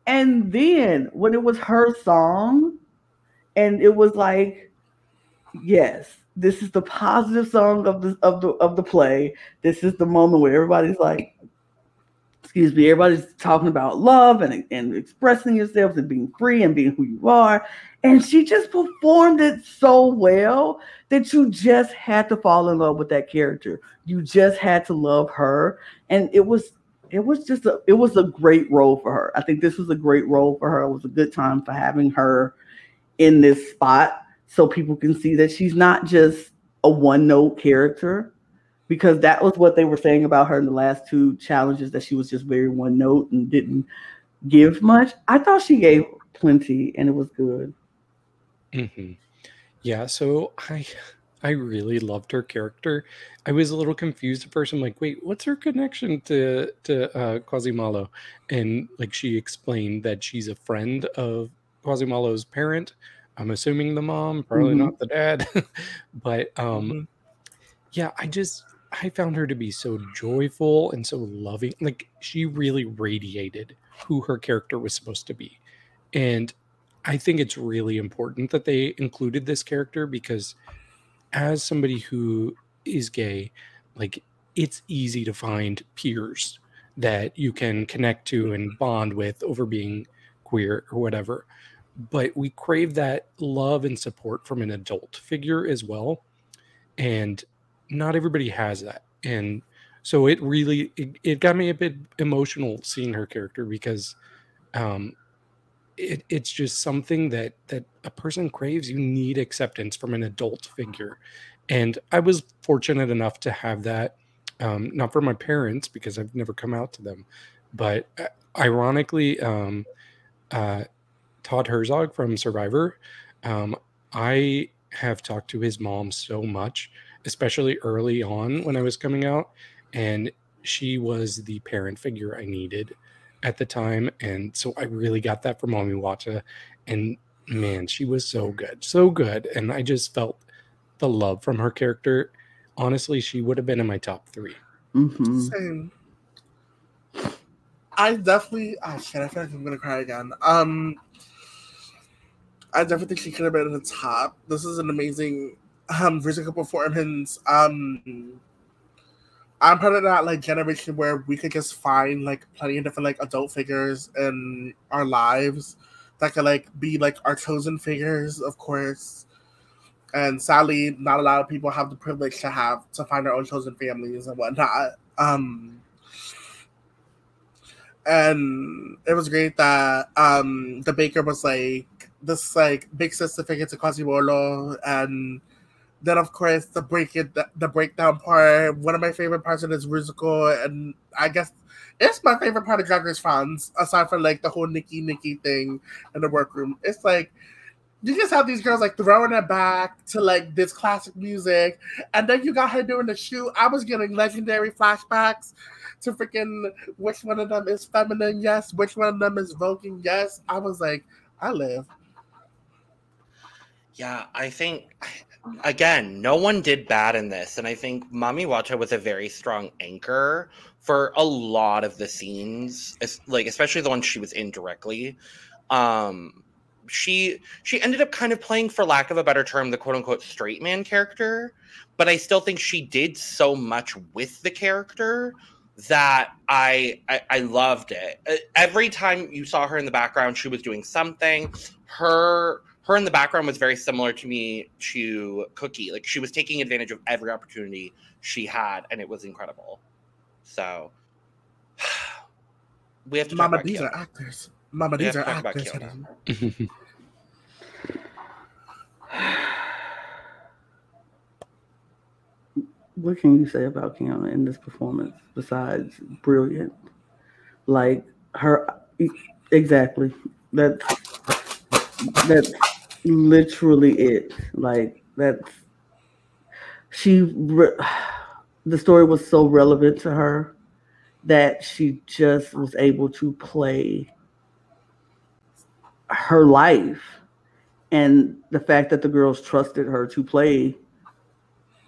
And then when it was her song, and it was like, yes, this is the positive song of the play. This is the moment where everybody's like, everybody's talking about love and expressing yourselves and being free and being who you are. And she just performed it so well that you just had to fall in love with that character. You just had to love her. And it was a great role for her. I think this was a great role for her. It was a good time for having her in this spot so people can see that she's not just a one-note character, because that was what they were saying about her in the last two challenges, that she was just very one-note and didn't give much. I thought she gave plenty, and it was good. Mm-hmm. Yeah, so I really loved her character. I was a little confused at first. I'm like, wait, what's her connection to Quasimalo? And like, she explained that she's a friend of Quasimalo's parent. I'm assuming the mom, probably not the dad. But yeah, I found her to be so joyful and so loving. Like, she really radiated who her character was supposed to be. And I think it's really important that they included this character, because as somebody who is gay, like, it's easy to find peers that you can connect to and bond with over being queer or whatever. But we crave that love and support from an adult figure as well. And not everybody has that. And so it really, it got me a bit emotional seeing her character, because it's just something that a person craves. You need acceptance from an adult figure. And I was fortunate enough to have that, not from my parents, because I've never come out to them, but ironically, Todd Herzog from Survivor, I have talked to his mom so much, especially early on when I was coming out, and she was the parent figure I needed at the time. And so I really got that from Mami Watta. And man, she was so good, so good. And I just felt the love from her character. Honestly, she would have been in my top 3. Mm-hmm. Same. I definitely. Oh shit! I feel like I'm gonna cry again. I definitely think she could have been in the top. This is an amazing Rusical performance. I'm part of that like generation where we could just find like plenty of different like adult figures in our lives that could like be like our chosen figures, of course. And sadly, not a lot of people have the privilege to find their own chosen families and whatnot. And it was great that the baker was like this like big sister figure to Quasimodo, and then of course the breakdown part. One of my favorite parts of this Rusical, and I guess it's my favorite part of Drag Race fans, aside from like the whole Nikki thing in the workroom. It's like you just have these girls like throwing it back to like this classic music, and then you got her doing the shoe. I was getting legendary flashbacks to freaking which one of them is feminine, yes, which one of them is voguing, yes. I was like, I live. Yeah, I think, again, no one did bad in this. And I think Mami Watta was a very strong anchor for a lot of the scenes, like especially the ones she was in directly. She ended up kind of playing, for lack of a better term, the quote-unquote straight man character. But I still think she did so much with the character that I loved it. Every time you saw her in the background, she was doing something. Her in the background was very similar to me to Cookie. Like, she was taking advantage of every opportunity she had, and it was incredible. So, we have to talk about these Keiona. are actors. Mama, these are actors. What can you say about Keiona in this performance besides brilliant? Like her, exactly. That's literally it. Like the story was so relevant to her that she just was able to play her life, and the fact that the girls trusted her to play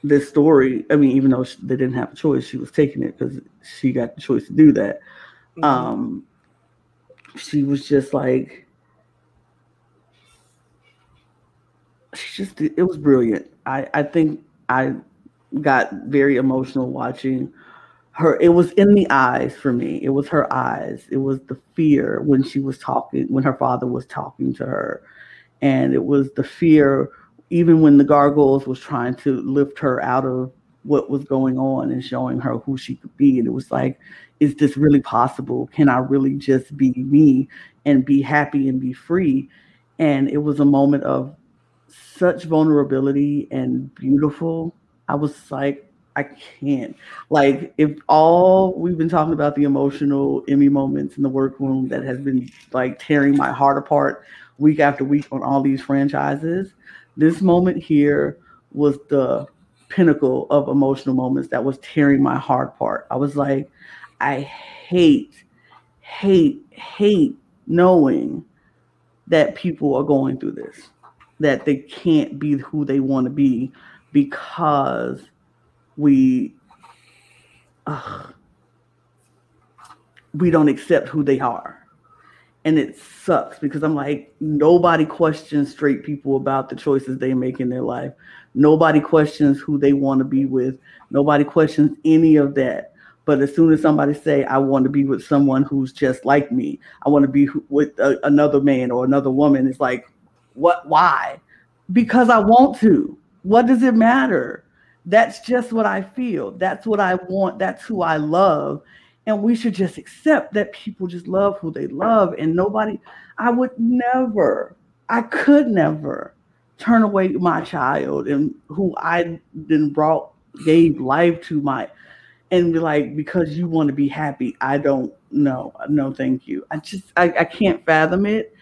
this story. I mean, even though they didn't have a choice, she was taking it because she got the choice to do that. Mm-hmm. She was just like, it was brilliant. I think I got very emotional watching her. It was in the eyes for me. It was her eyes. It was the fear when she was talking, when her father was talking to her. And it was the fear even when the gargoyles was trying to lift her out of what was going on and showing her who she could be. And it was like, is this really possible? Can I really just be me and be happy and be free? And it was a moment of such vulnerability and beautiful. I was like, I can't. Like, if all we've been talking about the emotional Emmy moments in the workroom that has been like tearing my heart apart week after week on all these franchises, this moment here was the pinnacle of emotional moments that was tearing my heart apart. I was like, I hate knowing that people are going through this, that they can't be who they want to be because we don't accept who they are. And it sucks because I'm like, nobody questions straight people about the choices they make in their life. Nobody questions who they want to be with. Nobody questions any of that. But as soon as somebody say, I want to be with someone who's just like me, I want to be with another man or another woman, it's like, what? Why? Because I want to. What does it matter? That's just what I feel. That's what I want. That's who I love. And we should just accept that people just love who they love. And I could never turn away my child and who I then gave life to and be like, because you want to be happy, I don't know. No, thank you. I can't fathom it.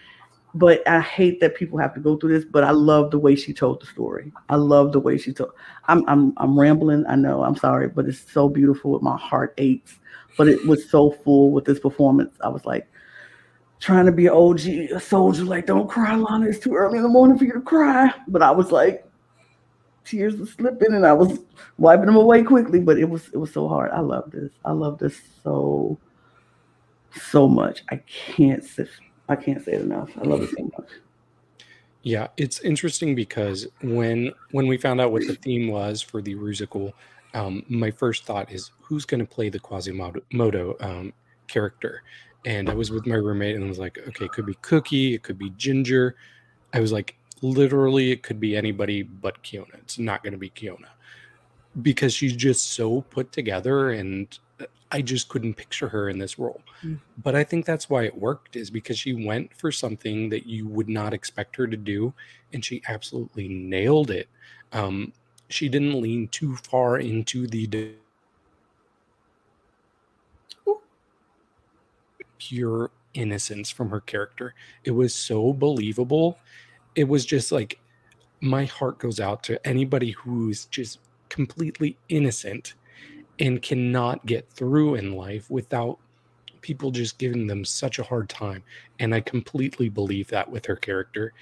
But I hate that people have to go through this. But I love the way she told the story. I love the way she told. I'm rambling. I know. I'm sorry, but it's so beautiful. My heart aches. But it was so full with this performance. I was like trying to be an OG, a soldier. Like, don't cry, Lana. It's too early in the morning for you to cry. But I was like, tears were slipping, and I was wiping them away quickly. But it was so hard. I love this. I love this so much. I can't say it enough. I love it so much. Yeah, it's interesting because when we found out what the theme was for the Rusical, my first thought is who's going to play the Quasimodo character. And I was with my roommate and I was like, okay, it could be Cookie, it could be Ginger. I was like, literally, it could be anybody but Keiona. It's not going to be Keiona because she's just so put together, and I just couldn't picture her in this role. But I think that's why it worked, is because she went for something that you would not expect her to do, and she absolutely nailed it. She didn't lean too far into the pure innocence from her character. It was so believable. It was just like, my heart goes out to anybody who's just completely innocent and cannot get through in life without people just giving them such a hard time. And I completely believe that with her character.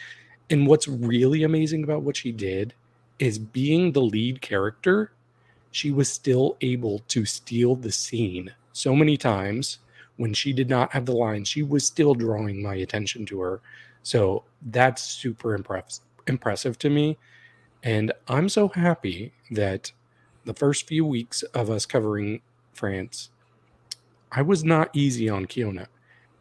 And what's really amazing about what she did is, being the lead character, she was still able to steal the scene so many times. When she did not have the line, she was still drawing my attention to her. So that's super impressive to me. And I'm so happy that the first few weeks of us covering France, I was not easy on Keiona.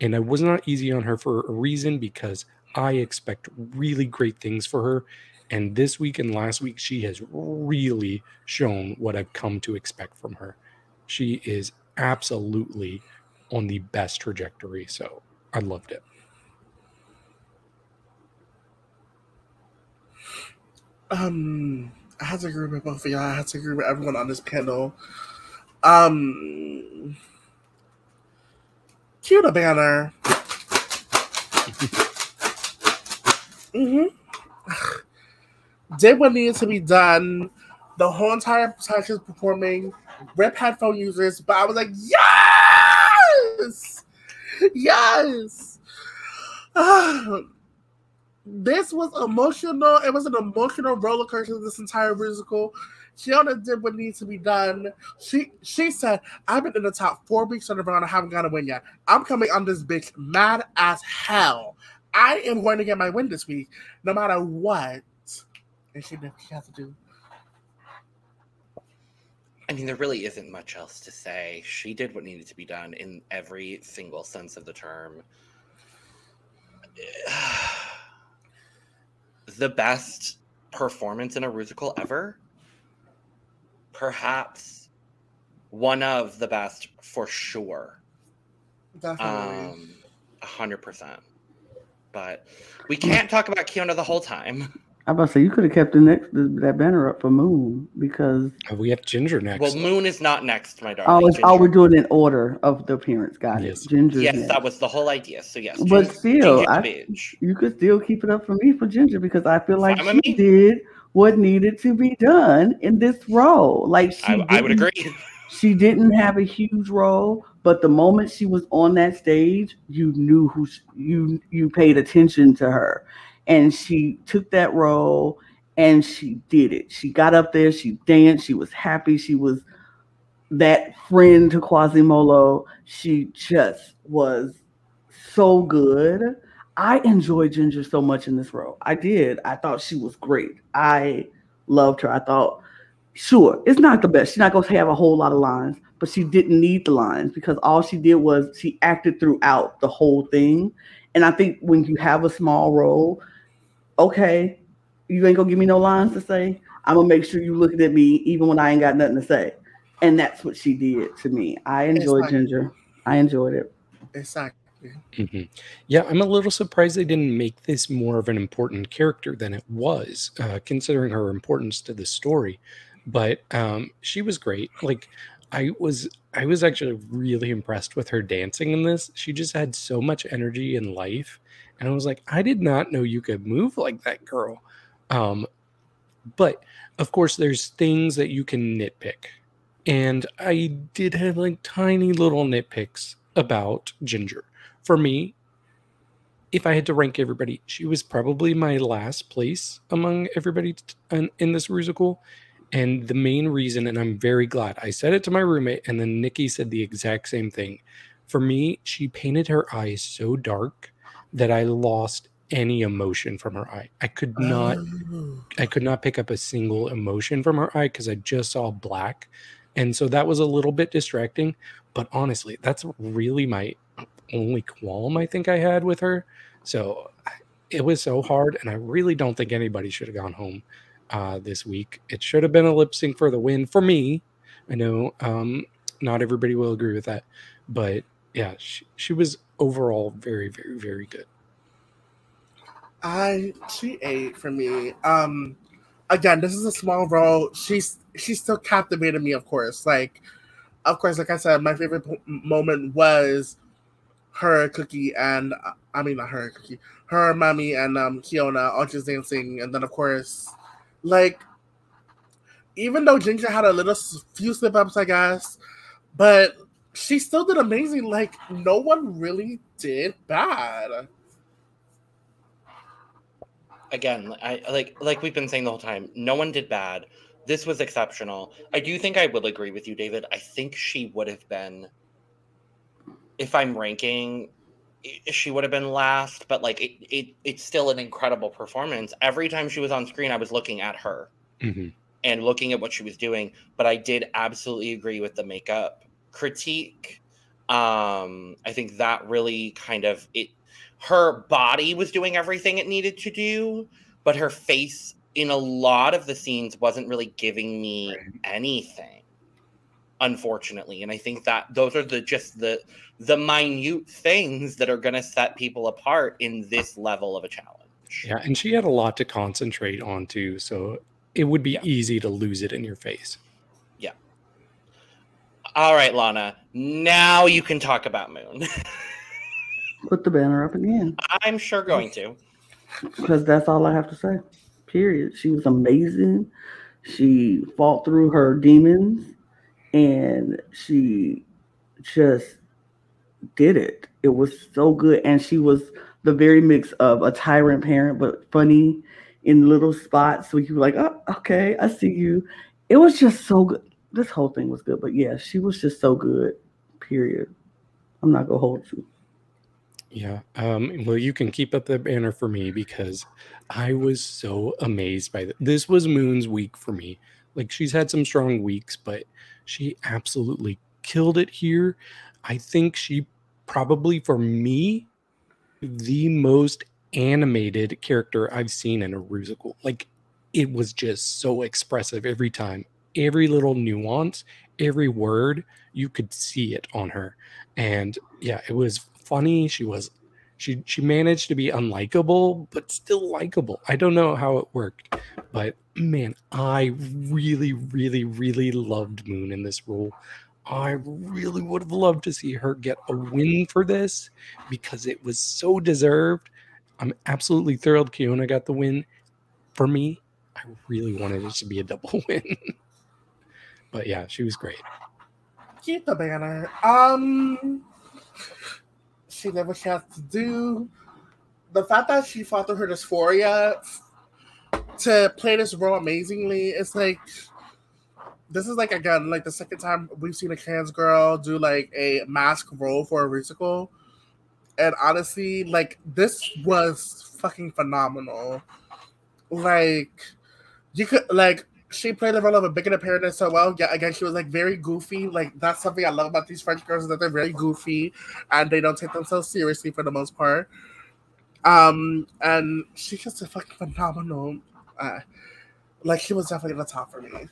And I was not easy on her for a reason, because I expect really great things for her. And this week and last week, she has really shown what I've come to expect from her. She is absolutely on the best trajectory. So I loved it. I had to agree with both of y'all. I had to agree with everyone on this panel. Cue the banner. Did what needed to be done. The whole entire time she was performing, rip headphone users, but I was like, yes! Yes! This was emotional. It was an emotional roller coaster, this entire musical. Keiona did what needs to be done. She said, I've been in the top 4 weeks on the round. I haven't got a win yet. I'm coming on this bitch mad as hell. I am going to get my win this week, no matter what. And she did what she has to do. I mean, there really isn't much else to say. She did what needed to be done in every single sense of the term. The best performance in a Rusical ever? Perhaps one of the best for sure. Definitely. 100%. But we can't talk about Keiona the whole time. I'm about to say, you could have kept that banner up for Moon, because we have Ginger next. Well, Moon is not next, my darling. we're doing it in order of the appearance. Got Yes. it. Ginger. Yes, that was the whole idea. So yes, but still, Ginger you could still keep it up for me for Ginger, because I feel like Fine with she me. did what needed to be done in this role. Like, I would agree. She didn't have a huge role, but the moment she was on that stage, you knew you paid attention to her, and she took that role and she did it. She got up there, she danced, she was happy, she was that friend to Quasimodo. She just was so good. I enjoyed Ginger so much in this role. I did. I thought she was great. I loved her. I thought, sure, it's not the best. She's not going to have a whole lot of lines, but she didn't need the lines, because all she did was she acted throughout the whole thing. And I think when you have a small role, okay, you ain't going to give me no lines to say. I'm going to make sure you looking at me even when I ain't got nothing to say. And that's what she did to me. I enjoyed Ginger. I enjoyed it. Exactly. Mm-hmm. Yeah, I'm a little surprised they didn't make this more of an important character than it was, considering her importance to the story. But she was great. Like, I was actually really impressed with her dancing in this. She just had so much energy and life, And I was like, I did not know you could move like that, girl. But of course, there's things that you can nitpick. And I did have like tiny little nitpicks about Ginger. For me, if I had to rank everybody, she was probably my last place among everybody in this Rusical. And the main reason, and I'm very glad, I said it to my roommate, and then Nikki said the exact same thing. For me, she painted her eyes so dark that I lost any emotion from her eye. I could not pick up a single emotion from her eye because I just saw black. And so that was a little bit distracting. But honestly, that's really my only qualm I think I had with her. So it was so hard, and I really don't think anybody should have gone home this week. It should have been a lip sync for the win for me. I know not everybody will agree with that, but yeah, she was overall very, very, very good. She ate for me. Again, this is a small role. She still captivated me, of course. Like I said, my favorite moment was her cookie and not her cookie, her Mami and Keiona all just dancing, and then of course, like, even though Ginger had a few slip ups, I guess, but she still did amazing. Like, no one really did bad. Again, I like we've been saying the whole time, no one did bad. This was exceptional. I do think I will agree with you, David. I think she would have been, if I'm ranking, she would have been last, but like it's still an incredible performance. Every time she was on screen, I was looking at her and looking at what she was doing. But I did absolutely agree with the makeup critique. I think that really kind of her body was doing everything it needed to do, but her face in a lot of the scenes wasn't really giving me anything, unfortunately. And I think that those are the minute things that are going to set people apart in this level of a challenge. Yeah, and she had a lot to concentrate on too, so it would be easy to lose it in your face. Yeah. All right, Lana, now you can talk about Moon. Put the banner up again. I'm sure going to. Because that's all I have to say. Period. She was amazing. She fought through her demons, and she just did it. It was so good. And she was the very mix of a tyrant parent, but funny in little spots. So you were like, oh, okay, I see you. It was just so good. This whole thing was good. But yeah, she was just so good. Period. I'm not going to hold you. Yeah. Well, you can keep up the banner for me because I was so amazed by this was Moon's week for me. Like, she's had some strong weeks, but she absolutely killed it here. I think she probably, for me, the most animated character I've seen in a Rusical. Like, it was just so expressive every time. Every little nuance, every word, you could see it on her. And yeah, it was funny. She managed to be unlikable, but still likable. I don't know how it worked, but man, I really, really, really loved Moon in this role. I really would have loved to see her get a win for this because it was so deserved. I'm absolutely thrilled Keiona got the win. For me, I really wanted it to be a double win. But yeah, she was great. Keep the banner. She did what she had to do. The fact that she fought through her dysphoria to play this role amazingly, it's like, this is like, again, like the second time we've seen a trans girl do like a mask role for a Rusical. And honestly, like, this was fucking phenomenal. Like, you could, like, she played the role of a bigoted parent so well. Yeah, again, she was like very goofy. Like, that's something I love about these French girls, is that they're very goofy and they don't take themselves seriously for the most part. And she just a fucking phenomenal. Like, she was definitely the top for me.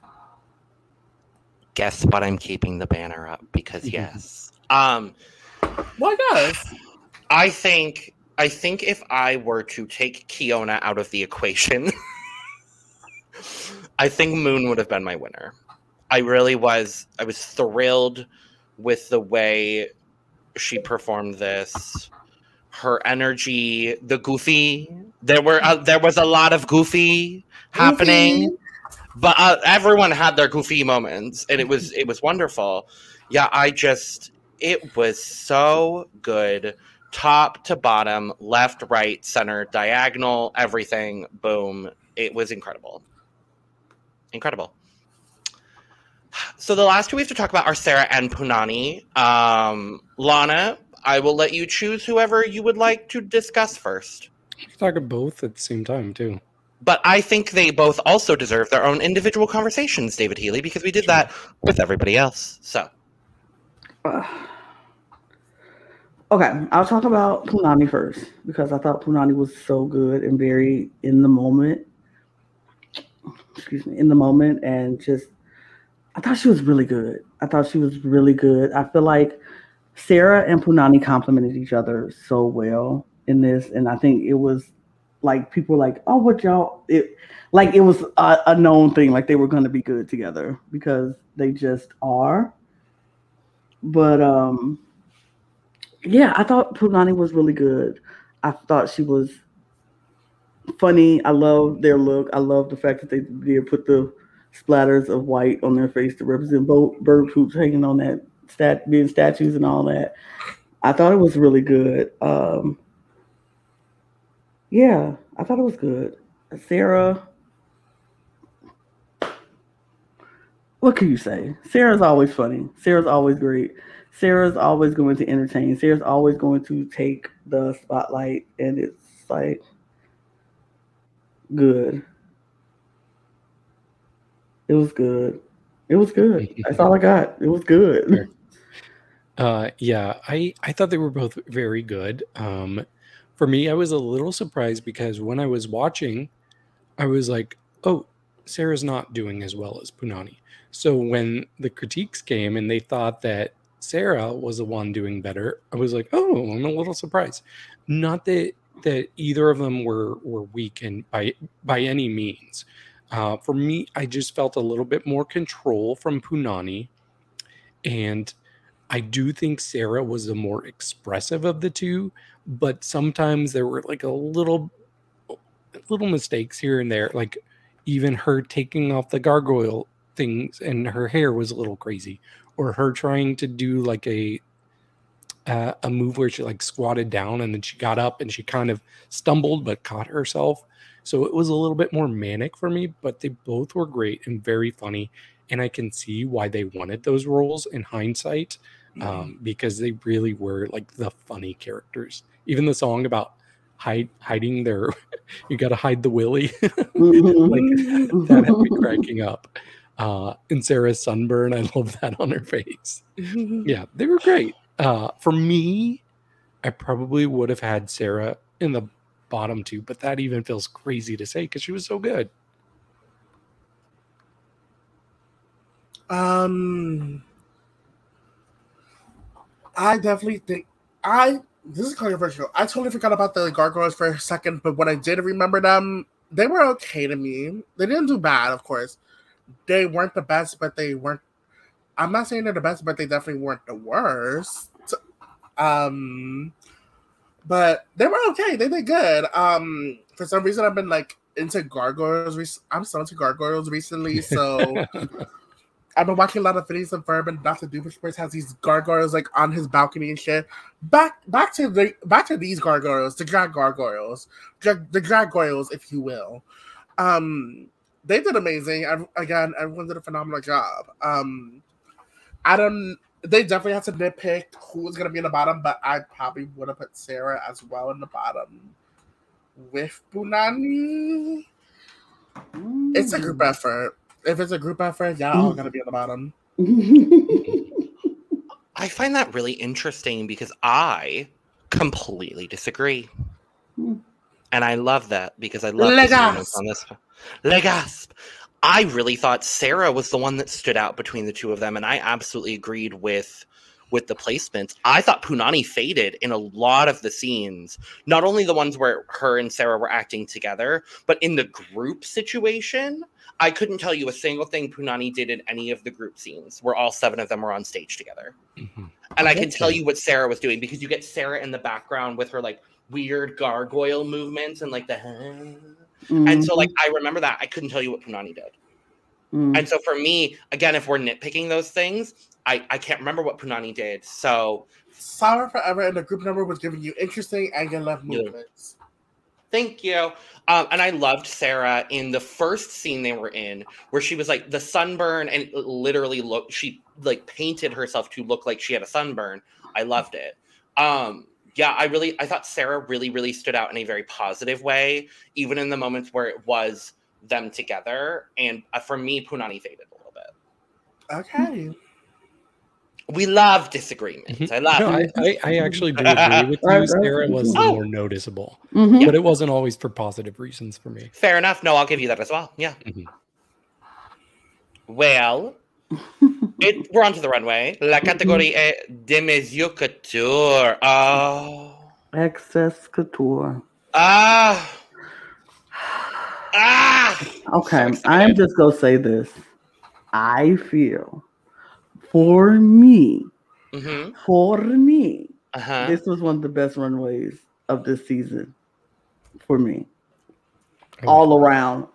Guess what? I'm keeping the banner up because yes. Well, I guess. I think if I were to take Keiona out of the equation, I think Moon would have been my winner. I really was. I was thrilled with the way she performed this. her energy, the goofy. There was a lot of goofy happening, but everyone had their goofy moments, and it was wonderful. Yeah, it was so good, top to bottom, left, right, center, diagonal, everything. Boom! It was incredible. Incredible. So the last two we have to talk about are Sara and Punani. Lana, I will let you choose whoever you would like to discuss first. Talk of both at the same time, too. But I think they both also deserve their own individual conversations, David Healy, because we did that with everybody else. So. Okay, I'll talk about Punani first, because I thought Punani was so good and very in the moment. And just, I thought she was really good. I feel like Sara and Punani complimented each other so well in this, and I think it was like people were like, oh, what y'all? It was a known thing, like they were going to be good together because they just are. But yeah, I thought Punani was really good. I thought she was funny. I love their look. I love the fact that they did put the splatters of white on their face to represent both bird poops hanging on that being statues and all that. I thought it was really good. Yeah, I thought it was good. Sara, what can you say? Sarah's always funny. Sarah's always great. Sarah's always going to entertain. Sarah's always going to take the spotlight, and it's like good. It was good. That's all I got. It was good. Yeah, I thought they were both very good. For me, I was a little surprised because when I was watching, I was like, oh, Sarah's not doing as well as Punani. So when the critiques came and they thought that Sara was the one doing better, I was like, oh, I'm a little surprised. Not that either of them were weak and by any means. For me, I just felt a little bit more control from Punani, and I do think Sara was the more expressive of the two, but sometimes there were like a little mistakes here and there, like even her taking off the gargoyle things and her hair was a little crazy, or her trying to do like a move where she like squatted down and then she got up and she kind of stumbled but caught herself. So it was a little bit more manic for me, but they both were great and very funny. And I can see why they wanted those roles in hindsight, because they really were like the funny characters. Even the song about hiding their, you got to hide the willy. Like that had me cracking up. And Sarah's sunburn, I love that on her face. Yeah, they were great. For me, I probably would have had Sara in the bottom two, but that even feels crazy to say because she was so good. I definitely think this is controversial. I totally forgot about the gargoyles for a second, but when I did remember them, they were okay to me. They didn't do bad, of course. They weren't the best, but they weren't. I'm not saying they're the best, but they definitely weren't the worst. But they were okay. They did good. For some reason, I've been like into gargoyles. I'm so into gargoyles recently, so I've been watching a lot of videos of Verb, and Dr. Doofenshmirtz has these gargoyles like on his balcony and shit. Back to these gargoyles, the drag gargoyles, the gargoyles, if you will. They did amazing. Again, everyone did a phenomenal job. They definitely had to nitpick who was going to be in the bottom, but I probably would have put Sara as well in the bottom with Punani. It's a group effort. If it's a group effort, y'all all going to be in the bottom. I find that really interesting because I completely disagree. And I love that because I love this on this. Legasp. I really thought Sara was the one that stood out between the two of them, and I absolutely agreed with with the placements. I thought Punani faded in a lot of the scenes, not only the ones where her and Sara were acting together, but in the group situation. I couldn't tell you a single thing Punani did in any of the group scenes where all 7 of them were on stage together. Mm-hmm. And I can tell you what Sara was doing, because you get Sara in the background with her like weird gargoyle movements and like the and so like I remember that. I couldn't tell you what Punani did. And so for me, again, if we're nitpicking those things, I can't remember what Punani did. So Sara Forever in the group number was giving you interesting angle left movements. Thank you. And I loved Sara in the first scene they were in, where she was like the sunburn and literally she like painted herself to look like she had a sunburn. I loved it. Yeah, I thought Sara really, really stood out in a very positive way, even in the moments where it was them together. And for me, Punani faded a little bit. Okay. We love disagreements. I love it. I actually do agree with you. Sara was more noticeable, but it wasn't always for positive reasons for me. Fair enough. No, I'll give you that as well. Yeah. Well, we're on to the runway. La catégorie est Démesure Couture. Oh. Excess Couture. Okay, So I'm just going to say this. I feel... For me, this was one of the best runways of this season. For me, all around,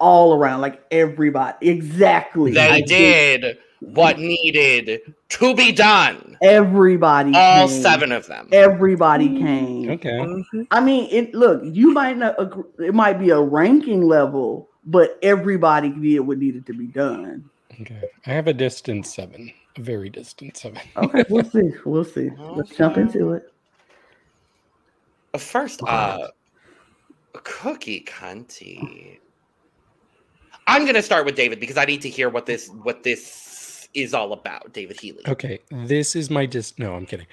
like everybody, exactly. They did what needed to be done. Everybody, all came. 7 of them. Everybody came. Okay. I mean, look, you might not agree, it might be a ranking level, but everybody did what needed to be done. Okay, I have a distant 7. A very distant 7. Okay, we'll see. Okay. Let's jump into it. First Cookie Kunty. I'm gonna start with David because I need to hear what this is all about. David Healy. Okay, this is my no, I'm kidding.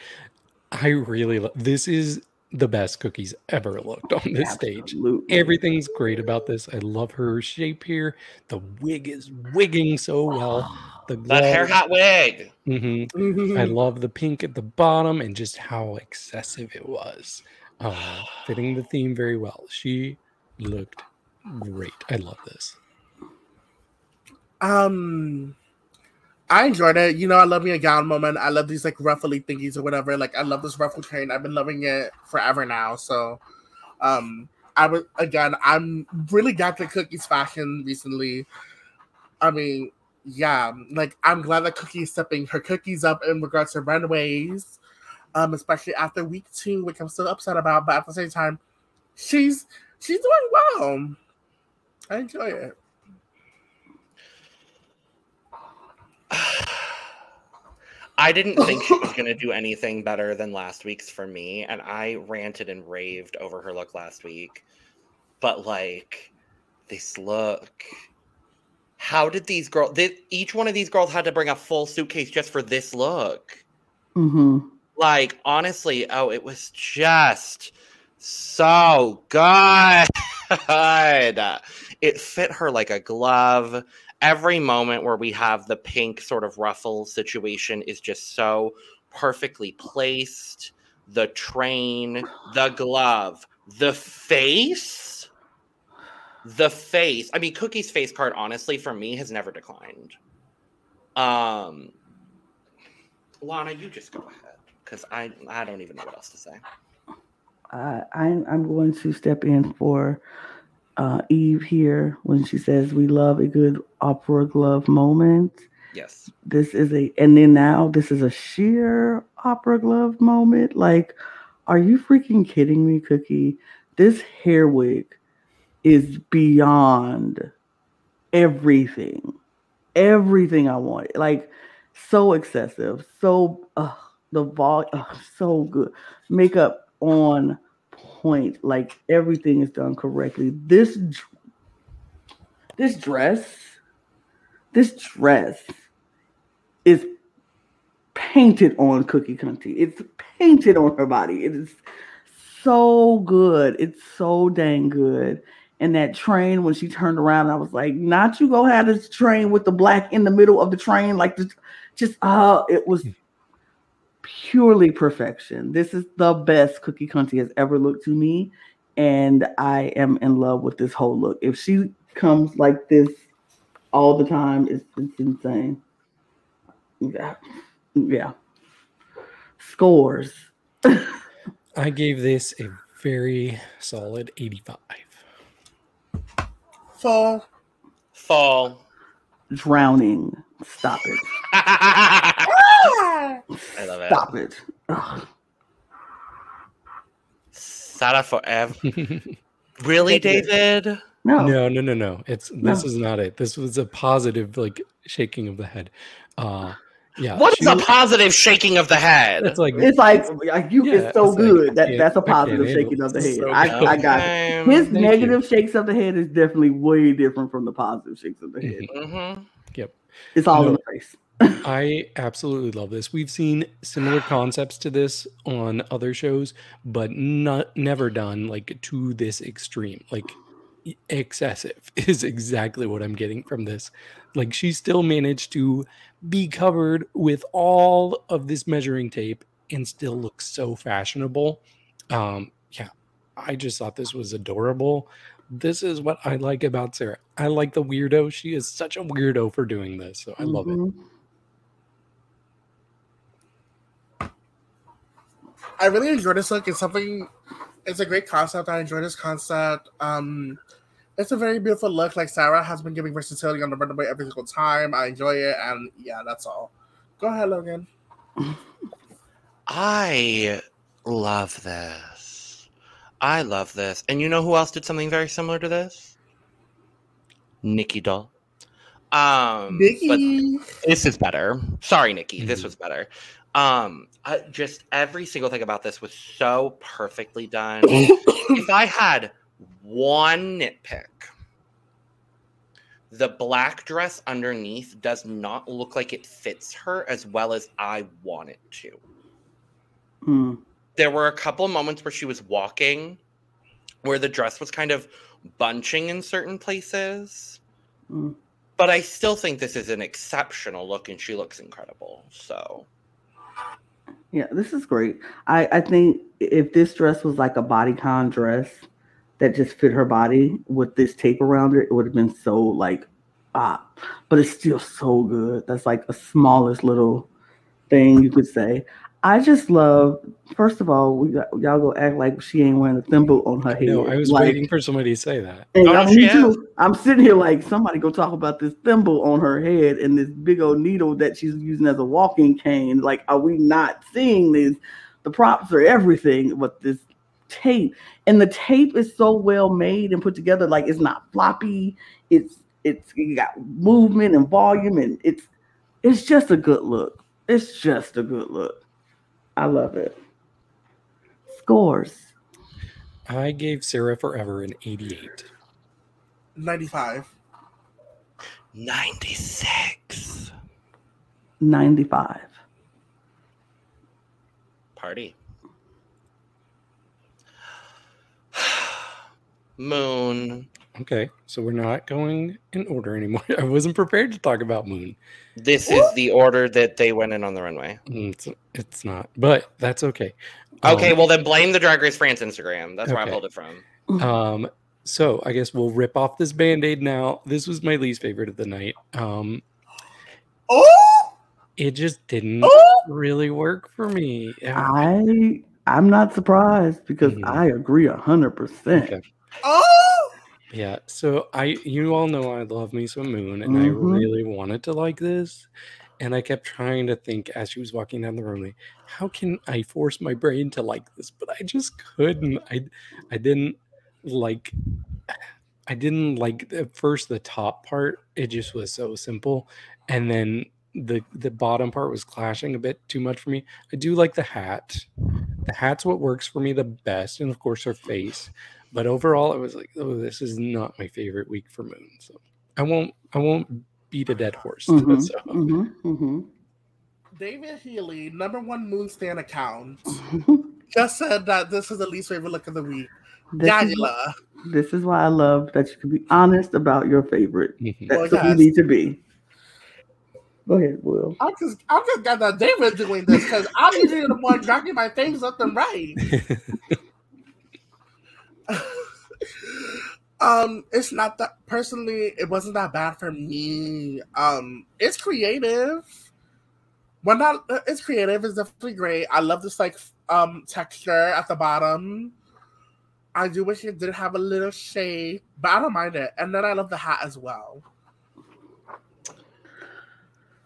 I really this is the best Cookie's ever looked on this stage. Everything's great about this. I love her shape here. The wig is wigging so well. That hair hot wig. I love the pink at the bottom and just how excessive it was. Fitting the theme very well. She looked great. I love this. I enjoyed it. You know, I love me a gown moment. I love these like ruffly thingies or whatever. Like I love this ruffle train. I've been loving it forever now. So I'm really got the Cookie's fashion recently. I mean, yeah, like I'm glad that Cookie is stepping her cookies up in regards to runways, especially after week 2, which I'm still upset about, but at the same time, she's doing well. I enjoy it. I didn't think she was going to do anything better than last week's for me, and I ranted and raved over her look last week. But like, this look... How did these girls... Each one of these girls had to bring a full suitcase just for this look. Like, honestly, it was just so good. It fit her like a glove. Every moment where we have the pink sort of ruffle situation is just so perfectly placed. The train, the glove, the face. I mean, Cookie's face card, honestly, for me, has never declined. Lana, you just go ahead, because I don't even know what else to say. I'm going to step in for Eve here when she says we love a good opera glove moment. Yes. This is a sheer opera glove moment. Like, are you freaking kidding me, Cookie? This hair wig is beyond everything I want. Like, so excessive, so the volume, so good, makeup on point, like everything is done correctly. This dress is painted on Cookie Kunty. It's painted on her body. It is so good. It's so dang good. And that train, when she turned around, I was like, not you go have this train with the black in the middle of the train, like this, it was purely perfection. This is the best Cookie Kunty has ever looked to me, and I am in love with this whole look. If she comes like this all the time, it's insane. Yeah. Scores. I gave this a very solid 85. Fall. Drowning. Stop it. I love it. Stop it. Ugh. Sara Forever. Really, David? No. No. This is not it. This was a positive, like, shaking of the head. Yeah. What is a positive shaking of the head? It's like it's so good that's a positive shaking of the head. So I got it. His negative shakes of the head is definitely way different from the positive shakes of the head. Mm-hmm. Yep. It's all in the face. I absolutely love this. We've seen similar concepts to this on other shows, but never done like to this extreme. Like excessive is exactly what I'm getting from this. Like she still managed to be covered with all of this measuring tape and still look so fashionable. I just thought this was adorable. This is what I like about Sara. I like the weirdo. She is such a weirdo for doing this, so I love it. I really enjoy this look. It's a great concept. I enjoy this concept. It's a very beautiful look. Like Sara has been giving versatility on the runway every single time. I enjoy it, and yeah, that's all. Go ahead, Logan. I love this. And you know who else did something very similar to this? Nikki Doll. Nikki. But this is better. Sorry, Nikki. This was better. Just every single thing about this was so perfectly done. If I had one nitpick, the black dress underneath does not look like it fits her as well as I want it to. There were a couple of moments where she was walking where the dress was kind of bunching in certain places. But I still think this is an exceptional look and she looks incredible. So yeah, this is great. I think if this dress was like a bodycon dress that just fit her body with this tape around it, it would have been so like, but it's still so good. That's like the smallest little thing you could say. I just love, first of all, y'all go act like she ain't wearing a thimble on her head. No, I was waiting for somebody to say that. And I'm sitting here like, somebody go talk about this thimble on her head and this big old needle that she's using as a walking cane. Like, are we not seeing this? The props are everything, but this tape, and the tape is so well made and put together. Like, it's not floppy. It's you got movement and volume, and it's just a good look. It's just a good look. I love it. Scores. I gave Sara Forever an 88. 95. 96. 95. Party. Moon. Okay, so we're not going in order anymore. I wasn't prepared to talk about Moon. This is the order that they went in on the runway. It's not, but that's okay. Okay, well then blame the Drag Race France Instagram. That's where I pulled it from. So I guess we'll rip off this Band-Aid now. This was my least favorite of the night. It just didn't really work for me. I'm not surprised because I agree 100%. Okay. Yeah, so you all know I love me some Moon, and I really wanted to like this, and I kept trying to think as she was walking down the runway, how can I force my brain to like this? But I just couldn't. I didn't like at first the top part. It just was so simple, and then the bottom part was clashing a bit too much for me. I do like the hat. The hat's what works for me the best, and of course her face. But overall, it was like, oh, this is not my favorite week for Moon. So I won't beat a dead horse. David Healy, #1 Moon Stan account, just said that this is the least favorite look of the week. This is why I love that you can be honest about your favorite. That's what you need to be. Go ahead, Will. I'm just glad that David doing this because I'm usually the one dragging my things left and right. It's not that personally. It wasn't that bad for me. It's creative. Well, not it's creative. It's definitely great. I love this like texture at the bottom. I do wish it did have a little shade, but I don't mind it. And then I love the hat as well.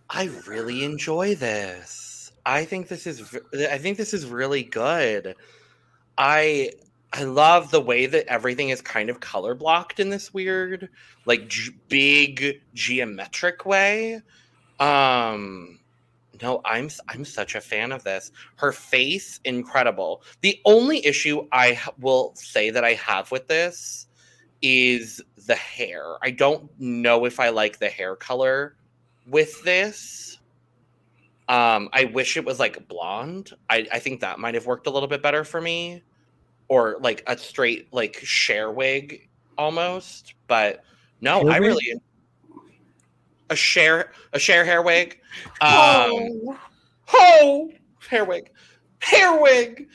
I really enjoy this. I think this is really good. I love the way that everything is kind of color blocked in this weird, like big geometric way. No, I'm such a fan of this. Her face, incredible. The only issue I will say that I have with this is the hair. I don't know if I like the hair color with this. I wish it was like blonde. I think that might have worked a little bit better for me. Or like a straight like Cher wig almost. But no, I really a Cher hair wig. Hair wig.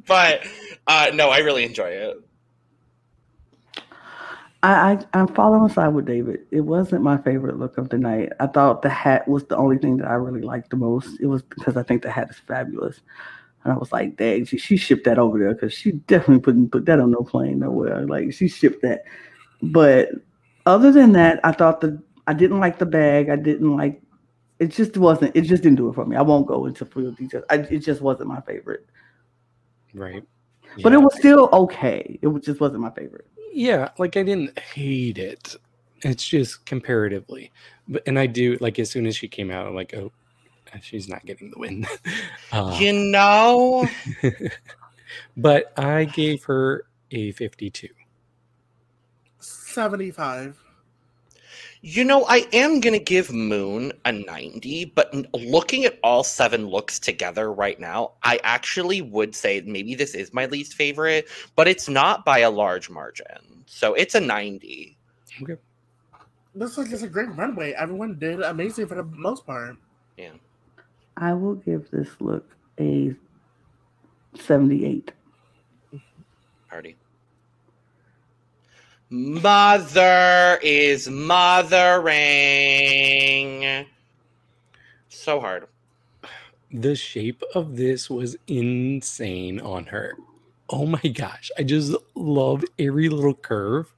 But no, I really enjoy it. I'm following side with David. It wasn't my favorite look of the night. I thought the hat was the only thing that I really liked the most. It was because I think the hat is fabulous. And I was like, dang, she shipped that over there because she definitely couldn't put that on no plane nowhere. Like, she shipped that. But other than that, I thought I didn't like the bag. I didn't like, it just didn't do it for me. I won't go into full details. It just wasn't my favorite. Right. Yeah. But it was still okay. Just wasn't my favorite. Yeah, like I didn't hate it. It's just comparatively. And I do, like, as soon as she came out, I'm like, oh, she's not getting the win. You know? But I gave her a 52. 75. You know, I am going to give Moon a 90, but looking at all 7 looks together right now, I actually would say maybe this is my least favorite, but it's not by a large margin. So it's a 90. Okay. This was just a great runway. Everyone did amazing for the most part. Yeah. I will give this look a 78. Party. Mother is mothering. So hard. The shape of this was insane on her. Oh my gosh. I just love every little curve.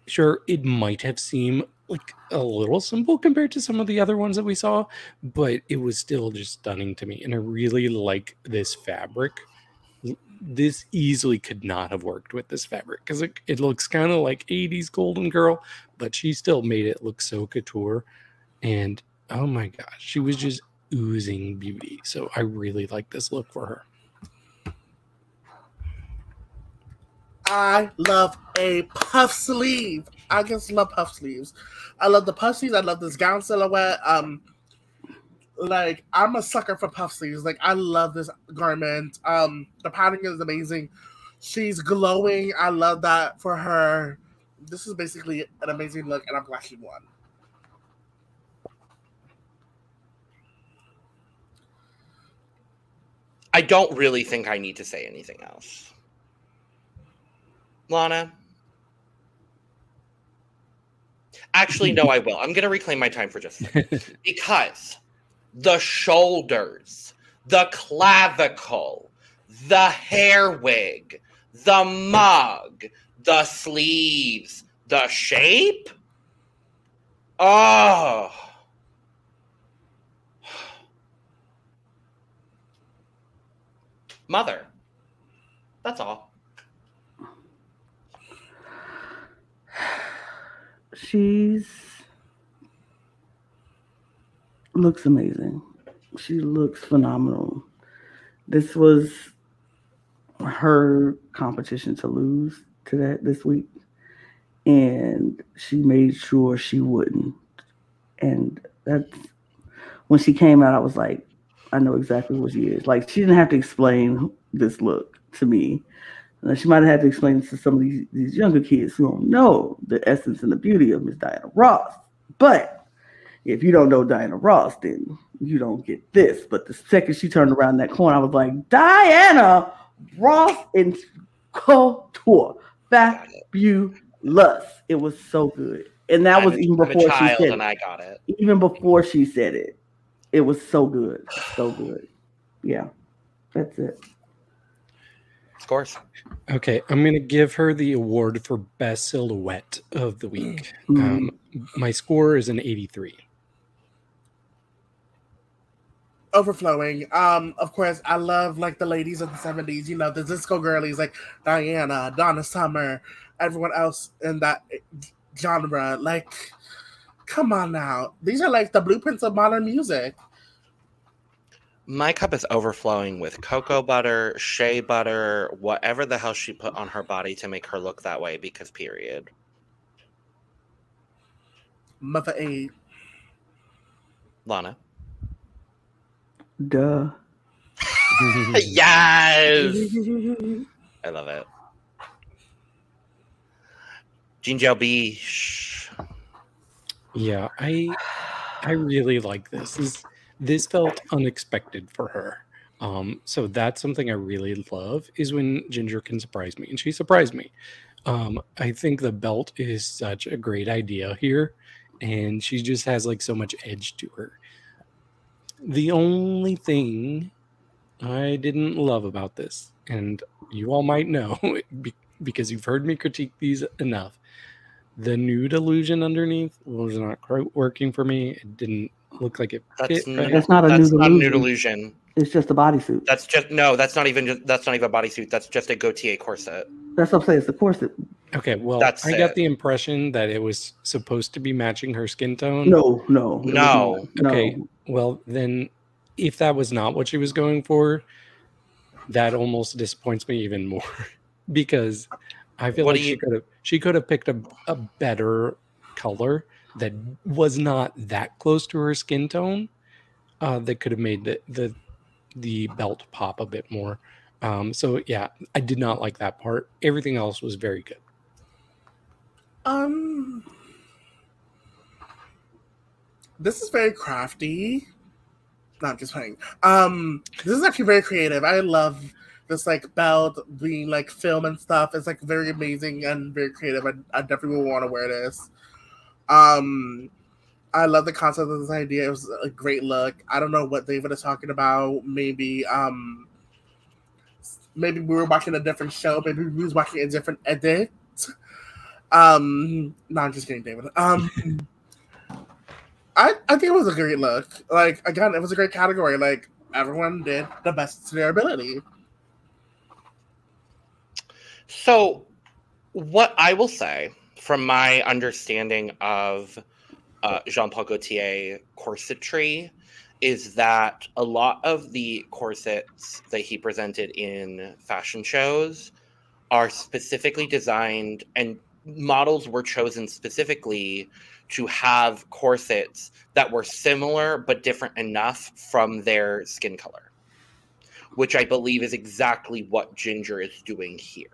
Sure, it might have seemed like a little simple compared to some of the other ones that we saw, but it was still just stunning to me. And I really like this fabric. This easily could not have worked with this fabric because it looks kind of like 80s Golden Girl, but she still made it look so couture. And oh my gosh, she was just oozing beauty. So I really like this look for her. I love a puff sleeve. I just love puff sleeves. I love the puff sleeves. I love this gown silhouette. Like, I'm a sucker for puff sleeves. Like, I love this garment. The pattern is amazing. She's glowing. I love that for her. This is basically an amazing look, and I'm glad she won. I don't really think I need to say anything else. Lana? Actually, no, I will. I'm going to reclaim my time for just a second. Because the shoulders, the clavicle, the hair wig, the mug, the sleeves, the shape. Oh. Mother. That's all. She's looks amazing. She looks phenomenal. This was her competition to lose to that this week, and she made sure she wouldn't. And that's when she came out, I was like, I know exactly what she is. Like, she didn't have to explain this look to me. Now, she might have had to explain this to some of these younger kids who don't know the essence and the beauty of Miss Diana Ross. But if you don't know Diana Ross, then you don't get this. But the second she turned around that corner, I was like, Diana Ross in Couture. Fabulous. It was so good. And that was even before she said it. And I got it. Even before she said it. It was so good. So good. Yeah. That's it. Scores. Okay, I'm going to give her the award for Best Silhouette of the week. My score is an 83. Overflowing. Of course, I love like the ladies of the 70s, you know, the disco girlies like Diana, Donna Summer, everyone else in that genre. Like, come on now. These are like the blueprints of modern music. My cup is overflowing with cocoa butter, shea butter, whatever the hell she put on her body to make her look that way, because period. Mother 8. Lana. Duh. Yes! I love it. Jinjo B. Yeah, I really like this. This felt unexpected for her. So that's something I really love, is when Ginger can surprise me. And she surprised me. I think the belt is such a great idea here. And she just has like so much edge to her. The only thing I didn't love about this, and you all might know because you've heard me critique these enough, the nude illusion underneath was not quite working for me. It didn't look like it fit. That's not a nude illusion. It's just a bodysuit. That's not even a bodysuit. That's just a Gautier corset. That's what I'm saying. It's a corset. Okay, well, I got the impression that it was supposed to be matching her skin tone. No. Okay, well, then if that was not what she was going for, that almost disappoints me even more because I feel like she could have picked a better color that was not that close to her skin tone. That could have made the belt pop a bit more. So yeah, I did not like that part. Everything else was very good. This is very crafty. No, I'm just playing. This is actually very creative. I love this like belt being like film and stuff. It's like very amazing and very creative. I definitely would want to wear this. I love the concept of this idea. It was a great look. I don't know what David is talking about. Maybe we were watching a different show. Maybe we was watching a different edit. No, I'm just kidding, David. I think it was a great look. Like, again, it was a great category. Like, everyone did the best to their ability. So, what I will say, from my understanding of Jean-Paul Gaultier corsetry, is that a lot of the corsets that he presented in fashion shows are specifically designed, and models were chosen specifically to have corsets that were similar but different enough from their skin color, which I believe is exactly what Ginger is doing here.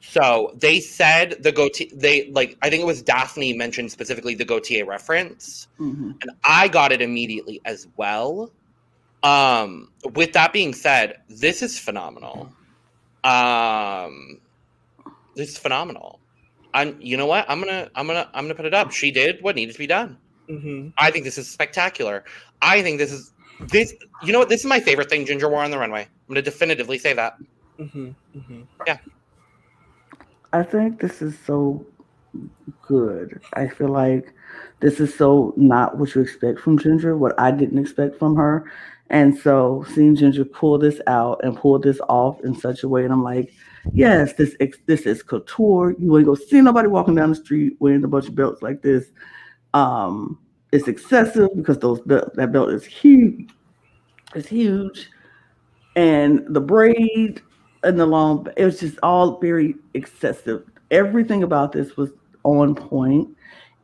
So they said the Gaultier, I think it was Daphne mentioned specifically the Gaultier reference, and I got it immediately as well. With that being said, this is phenomenal. This is phenomenal. You know what? I'm gonna put it up. She did what needed to be done. I think this is spectacular. I think this is. You know what? This is my favorite thing Ginger wore on the runway. I'm gonna definitively say that. Yeah. I think this is so good. I feel like this is so not what you expect from Ginger, what I didn't expect from her. And so seeing Ginger pull this out and pull this off in such a way, and I'm like, yes, this is couture. You ain't gonna see nobody walking down the street wearing a bunch of belts like this. It's excessive because that belt is huge. It's huge. And the braid and the long, it was just all very excessive. Everything about this was on point.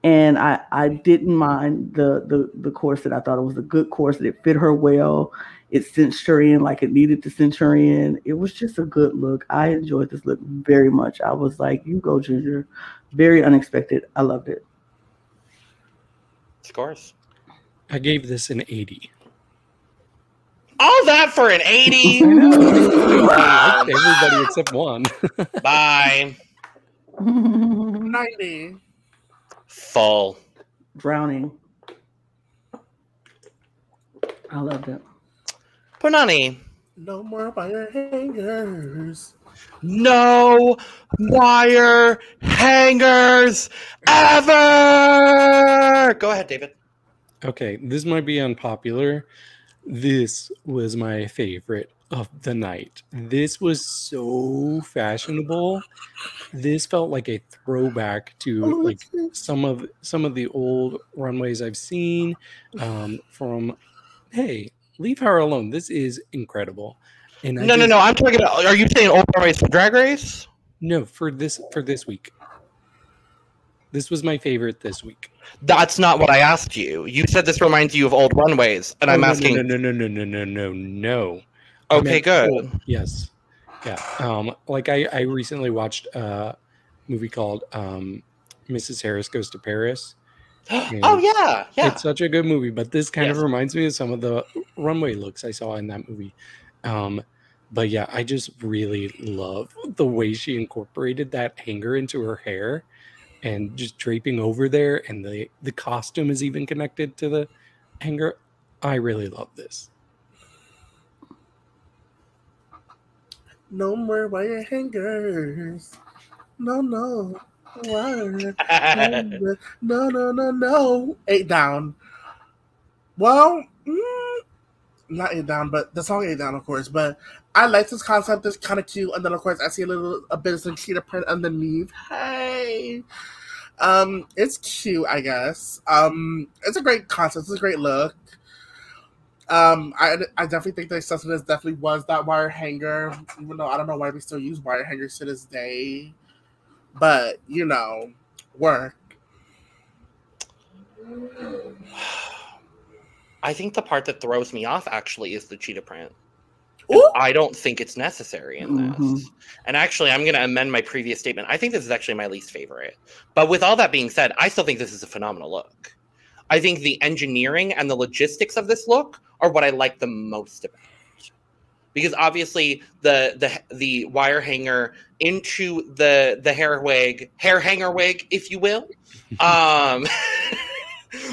And I didn't mind the corset. I thought it was a good corset. It fit her well. It cinched her in like it needed to cinch her in. It was just a good look. I enjoyed this look very much. I was like, you go, Ginger. Very unexpected. I loved it. Scores. I gave this an 80. All that for an 80? I liked everybody except one. Bye. 90. Full. Drowning. I loved it. Punani. No more wire hangers. No wire hangers ever. Go ahead, David. Okay, this might be unpopular. This was my favorite of the night. This was so fashionable. This felt like a throwback to like some of the old runways I've seen. From hey, leave her alone. This is incredible. And No. I'm talking about. Are you saying old runways for Drag Race? No, for this week. This was my favorite this week. That's not what I asked you. You said this reminds you of old runways, and I'm asking. No. Okay, good. Yes. Yeah. Like I recently watched a movie called Mrs. Harris Goes to Paris. Oh yeah. It's such a good movie, but this kind of reminds me of some of the runway looks I saw in that movie. But yeah, I just really love the way she incorporated that hanger into her hair and just draping over there, and the costume is even connected to the hanger. I really love this. No more wire hangers. No. Wire. No. 8 down. Well, not 8 down, but the song 8 down, of course. But I like this concept. It's kind of cute. And then, of course, I see a bit of some cheetah print underneath. Hey. It's cute, I guess. It's a great concept. It's a great look. I definitely think the accessories definitely was that wire hanger, even though I don't know why we still use wire hangers to this day. But, work. I think the part that throws me off actually is the cheetah print. Ooh. I don't think it's necessary in this. And actually, I'm going to amend my previous statement. I think this is actually my least favorite. But with all that being said, I still think this is a phenomenal look. I think the engineering and the logistics of this look are what I like the most about it. Because obviously the wire hanger into the hair hanger wig, if you will,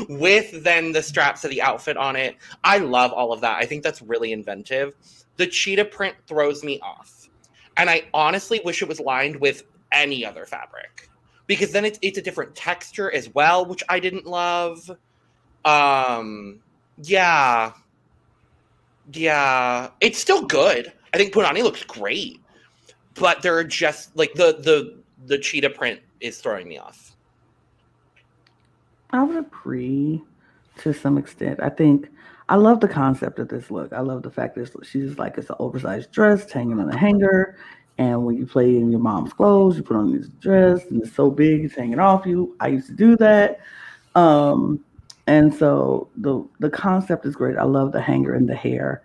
with then the straps of the outfit on it. I love all of that. I think that's really inventive. The cheetah print throws me off. And I honestly wish it was lined with any other fabric. Because then it's a different texture as well, which I didn't love. Yeah. It's still good. I think Punani looks great. But there are just, like, the cheetah print is throwing me off. I would agree to some extent. I think I love the concept of this look. I love the fact that she's like, it's an oversized dress hanging on a hanger. And when you play in your mom's clothes, you put on this dress and it's so big, it's hanging off you. I used to do that. And so the concept is great. I love the hanger and the hair.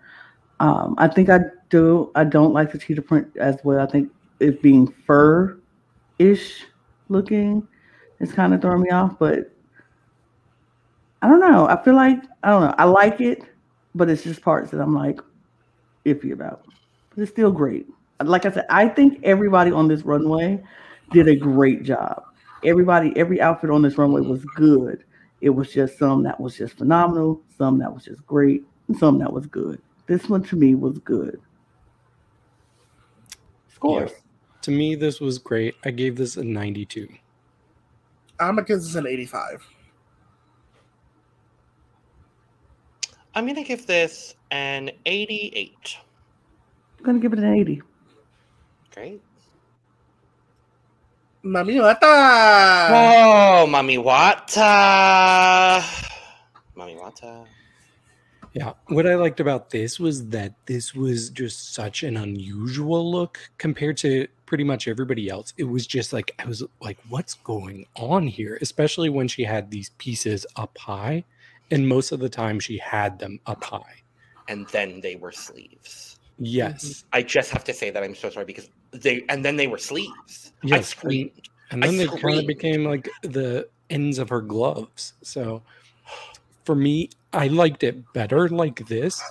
I think I don't like the cheetah print as well. I think it being fur-ish looking is kind of throwing me off, but I don't know. I feel like, I don't know. I like it, but it's just parts that I'm like iffy about. But it's still great. Like I said, I think everybody on this runway did a great job. Every outfit on this runway was good. It was just some that was just phenomenal, some that was just great, and some that was good. This one to me was good. Scores. Yeah. To me, this was great. I gave this a 92. I'm going to give this an 85. I'm going to give this an 88. I'm going to give it an 80. Great. Mami Watta! Oh, Mami Watta. Mami Watta. Yeah, what I liked about this was that this was just such an unusual look compared to pretty much everybody else. It was just like, I was like, what's going on here? Especially when she had these pieces up high, and most of the time she had them up high. And then they were sleeves. Yes. I just have to say that I'm so sorry because then they were sleeves. Yes. I screamed. And then they kind of became like the ends of her gloves. So for me, I liked it better like this,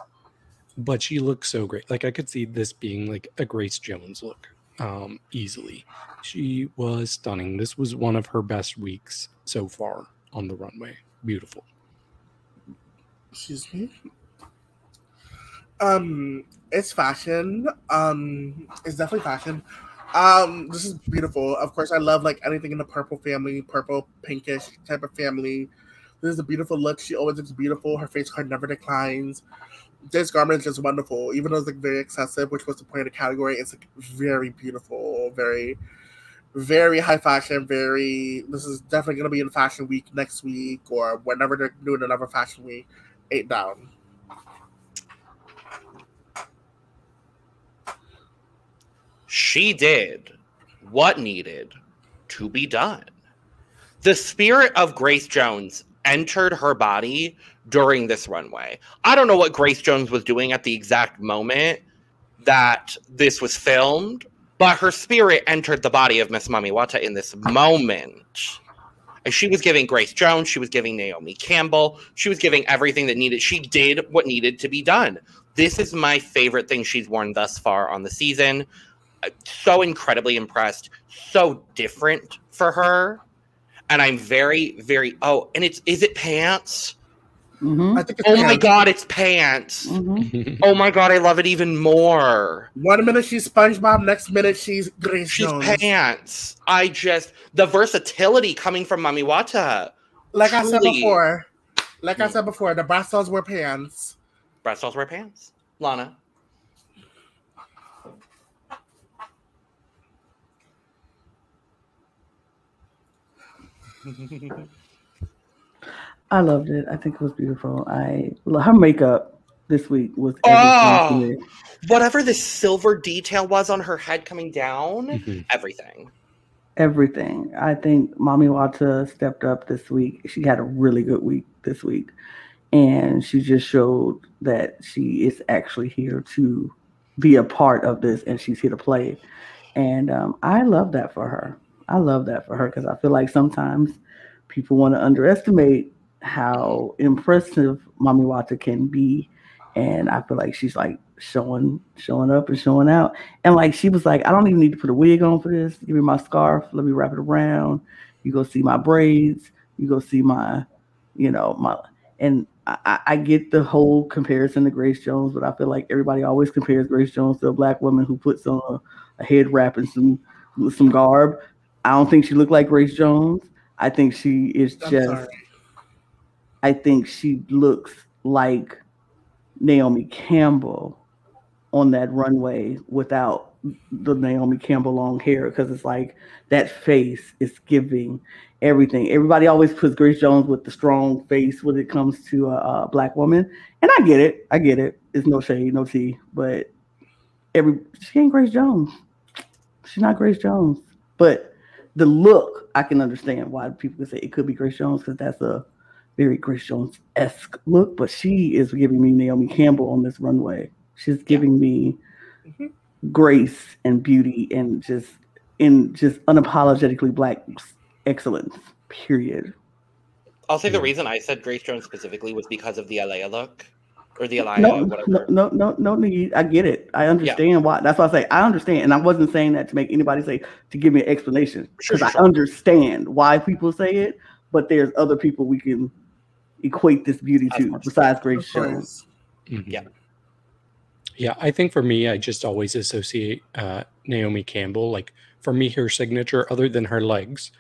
but she looked so great. Like I could see this being like a Grace Jones look easily. She was stunning. This was one of her best weeks so far on the runway. Beautiful. Excuse me. It's fashion. It's definitely fashion. This is beautiful. Of course, I love like anything in the purple family, purple, pinkish type of family. This is a beautiful look. She always looks beautiful. Her face card never declines. This garment is just wonderful. Even though it's like very excessive, which was the point of the category, it's like very beautiful, very, very high fashion. This is definitely gonna be in Fashion Week next week or whenever they're doing another Fashion Week. 8 down. She did what needed to be done. The spirit of Grace Jones entered her body during this runway. I don't know what Grace Jones was doing at the exact moment that this was filmed, but her spirit entered the body of Miss Mami Watta in this moment. And she was giving Grace Jones, she was giving Naomi Campbell, she was giving everything that needed. She did what needed to be done. This is my favorite thing she's worn thus far on the season. So incredibly impressed, so different for her. And I'm very, very, and is it pants? Mm-hmm. I think it's pants. My God, it's pants. Mm-hmm. Oh my God, I love it even more. 1 minute she's SpongeBob, next minute she's Grace Jones. She's pants. The versatility coming from Mami Watta. Like I said before, the Brassos wear pants. Brassos wear pants. Lana. I loved it. I think it was beautiful. Her makeup this week was everything to me. Whatever the silver detail was on her head coming down, everything. Everything. I think Mami Watta stepped up this week. She had a really good week this week. And she just showed that she is actually here to be a part of this and she's here to play. And I love that for her. I love that for her because I feel like sometimes people want to underestimate how impressive Mami Watta can be. And I feel like she's like showing up and showing out. And like she was like, I don't even need to put a wig on for this. Give me my scarf. Let me wrap it around. You go see my braids. You go see my, and I get the whole comparison to Grace Jones, but I feel like everybody always compares Grace Jones to a black woman who puts on a head wrap and some garb. I don't think she looked like Grace Jones. I think she is I think she looks like Naomi Campbell on that runway without the Naomi Campbell long hair, because it's like that face is giving everything. Everybody always puts Grace Jones with the strong face when it comes to a black woman. And I get it. It's no shade, no tea, but she ain't Grace Jones. She's not Grace Jones. But the look, I can understand why people can say it could be Grace Jones, because that's a very Grace Jones-esque look, but she is giving me Naomi Campbell on this runway. She's giving me grace and beauty and just unapologetically black excellence, period. I'll say the reason I said Grace Jones specifically was because of the Alea look. Or the Alea, whatever. No need. I get it. I understand why. That's why I say I understand. And I wasn't saying that to make anybody say, to give me an explanation. Because I understand why people say it, but there's other people we can equate this beauty to besides Grace Jones. Yeah. Yeah, I think for me, I just always associate Naomi Campbell. Like, for me, her signature, other than her legs,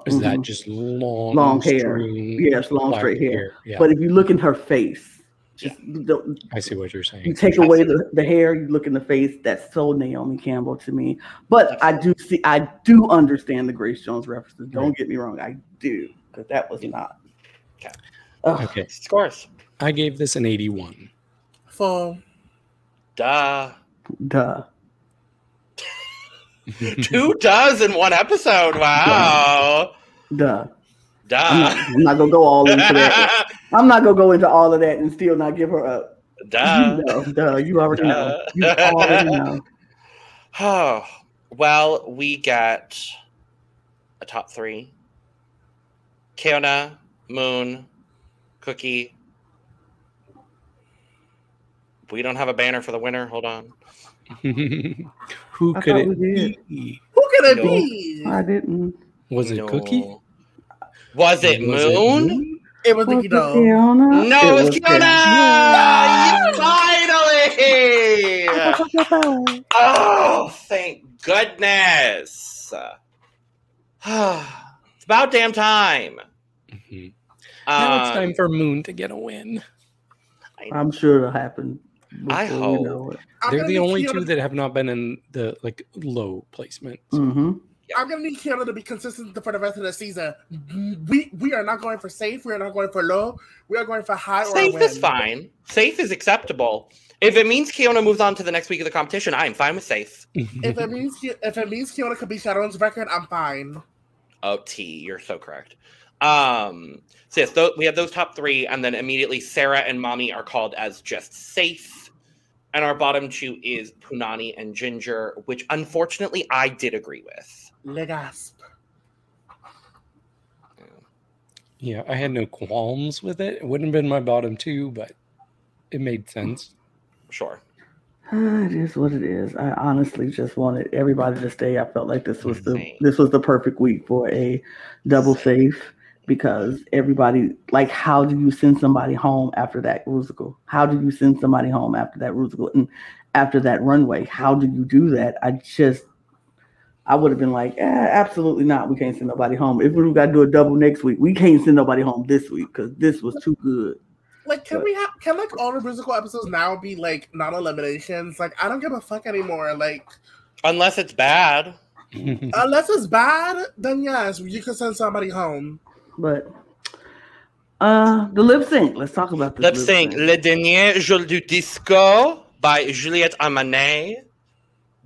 is that just long hair. Yes, long straight hair. Yeah. But if you look in her face, I see what you're saying. You take away the hair, you look in the face. That's so Naomi Campbell to me. But I do understand the Grace Jones references. Don't get me wrong, I do, because that was not. Okay. Scores. I gave this an 81. Full. Duh. 2 does in one episode. Wow. Duh. I'm not gonna go all into that. I'm not gonna go into all of that and still not give her up. Duh. You already know. You already know. Oh, well, we get a top 3. Keiona, Moon, Cookie. We don't have a banner for the winner. Hold on. Who could it be? Who could it be? I didn't. Was it Cookie? Was it Moon? It was Nikki Doll. Keiona? No, it was Keiona! Finally! Oh, thank goodness. It's about damn time. Mm-hmm. Now it's time for Moon to get a win. I'm sure it'll happen. I hope. Know it. They're the only 2 that have not been in the low placement. So. Mm-hmm. I'm gonna need Keiona to be consistent for the rest of the season. We are not going for safe. We are not going for low. We are going for high. Safe is fine. Safe is acceptable. If it means Keiona moves on to the next week of the competition, I'm fine with safe. If it means Keiona could be Shadow's record, I'm fine. Oh, you're so correct. So yes, we have those top 3, and then immediately Sarah and Mami are called as just safe. And our bottom 2 is Punani and Ginger, which unfortunately I did agree with. Le gasp. Yeah, I had no qualms with it. It wouldn't have been my bottom 2, but it made sense. Sure. It is what it is. I honestly just wanted everybody to stay. I felt like this was the perfect week for a double safe, because everybody, like, how do you send somebody home after that Rusical? How do you send somebody home after that Rusical and after that Runway? How do you do that? I would have been like, absolutely not. We can't send nobody home. If we got to do a double next week, we can't send nobody home this week because this was too good. Like, can all the Rusical episodes now be like not eliminations? Like, I don't give a fuck anymore. Like, unless it's bad. Unless it's bad, then yes, you can send somebody home. But the lip sync. Let's talk about the lip sync. Le dernier jour du disco by Juliette Armanet.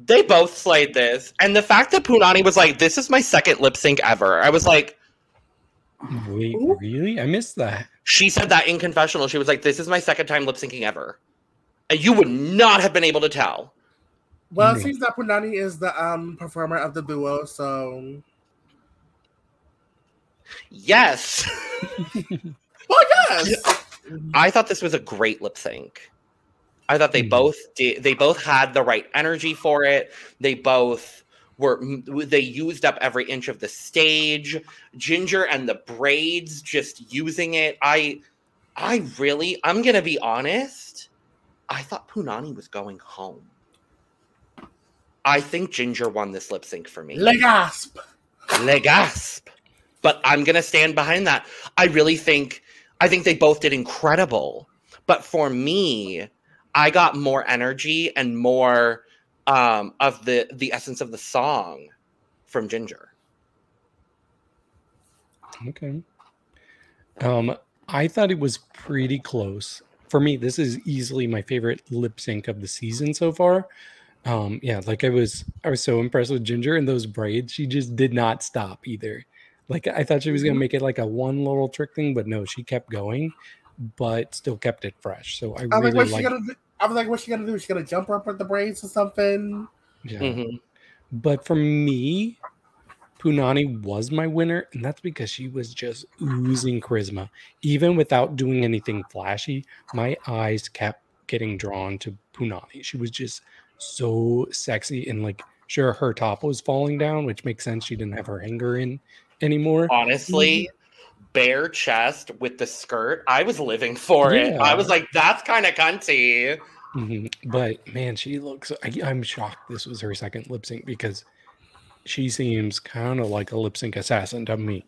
They both slayed this. And the fact that Punani was like, this is my second lip sync ever. I was like, wait, really? I missed that. She said that in confessional. She was like, this is my second time lip syncing ever. And you would not have been able to tell. Well, it seems that Punani is the performer of the duo, so... Yes. Well, yes. I thought this was a great lip sync. I thought they both had the right energy for it. They used up every inch of the stage. Ginger and the braids, just using it. I'm gonna be honest. I thought Punani was going home. I think Ginger won this lip sync for me. Le gasp. But I'm gonna stand behind that. I think they both did incredible. But for me, I got more energy and more of the essence of the song from Ginger. Okay. I thought it was pretty close. For me, this is easily my favorite lip sync of the season so far. Yeah, like I was so impressed with Ginger and those braids. She just did not stop either. Like, I thought she was gonna make it like a one little trick thing, but no, she kept going, but still kept it fresh. So I was like, what's she gonna do? She's gonna jump up with the braids or something. Yeah. Mm-hmm. But for me, Punani was my winner, and that's because she was just oozing charisma. Even without doing anything flashy, my eyes kept getting drawn to Punani. She was just so sexy, and like, sure, her top was falling down, which makes sense. She didn't have her hanger in anymore. Honestly, bare chest with the skirt, I was living for it. I was like, that's kind of cunty. Mm-hmm. But man, she looks, I'm shocked this was her second lip sync because she seems kind of like a lip sync assassin to me.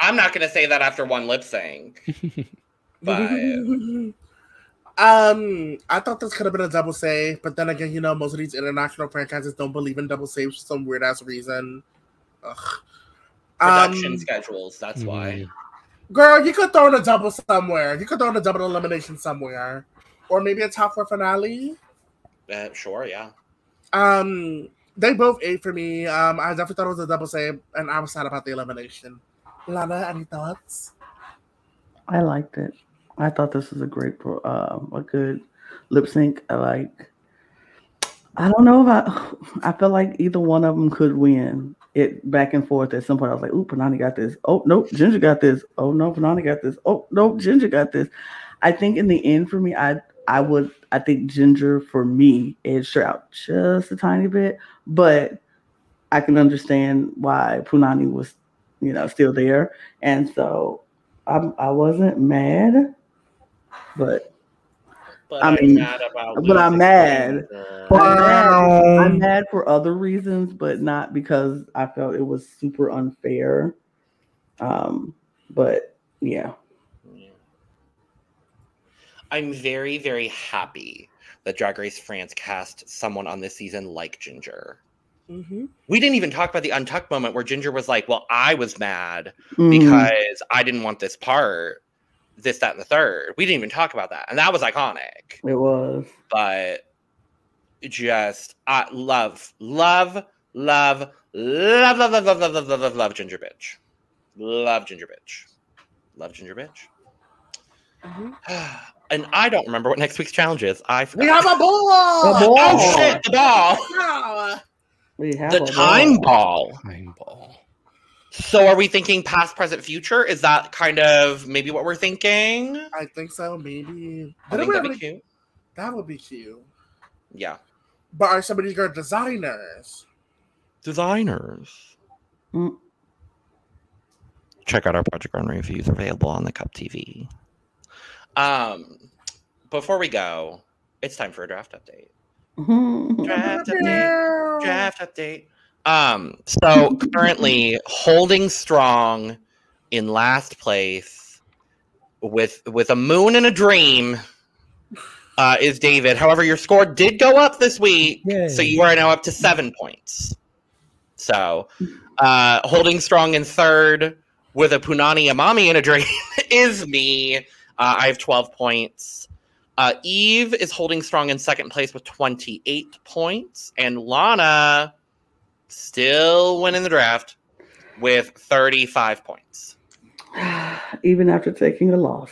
I'm not going to say that after one lip sync. But I thought this could have been a double save, but then again, most of these international franchises don't believe in double saves for some weird ass reason. Ugh. Production schedules, that's why. Girl, you could throw in a double somewhere. You could throw in a double elimination somewhere. Or maybe a top 4 finale. Sure, yeah. They both ate for me. I definitely thought it was a double save, and I was sad about the elimination. Lana, any thoughts? I liked it. I thought this was a good lip sync. I don't know about. I felt like either one of them could win it back and forth. At some point, I was like, "Ooh, Punani got this. Oh no, Ginger got this. Oh no, Punani got this. Oh no, Ginger got this." I think in the end, for me, I think Ginger for me edged her out just a tiny bit, but I can understand why Punani was, still there, and so I wasn't mad, but I'm mad about. But I'm mad. Wow. I'm mad for other reasons, but not because I felt it was super unfair. But yeah. I'm very, very happy that Drag Race France cast someone on this season like Ginger. Mm-hmm. We didn't even talk about the Untucked moment where Ginger was like, well, I was mad because I didn't want this part, this, that, and the third. We didn't even talk about that. And that was iconic. It was. But just love Ginger Bitch. Love Ginger Bitch. Love Ginger Bitch. Mm-hmm. And I don't remember what next week's challenge is. I forgot. We have a ball! Oh shit, the ball! Yeah. We have The time ball. Time ball. So are we thinking past, present, future? Is that kind of maybe what we're thinking? I think so, maybe. I think that'd be cute. That would be cute. Yeah. But are some of these girls designers? Designers. Mm. Check out our Project Runway reviews available on the Cup TV. Before we go, it's time for a draft update. Draft update. So currently holding strong in last place with a moon and a dream is David. However, your score did go up this week. Yay. So you are now up to 7 points. So holding strong in third with a Punani, a Mami, and a dream is me. I have 12 points. Eve is holding strong in second place with 28 points. And Lana still winning the draft with 35 points. Even after taking a loss.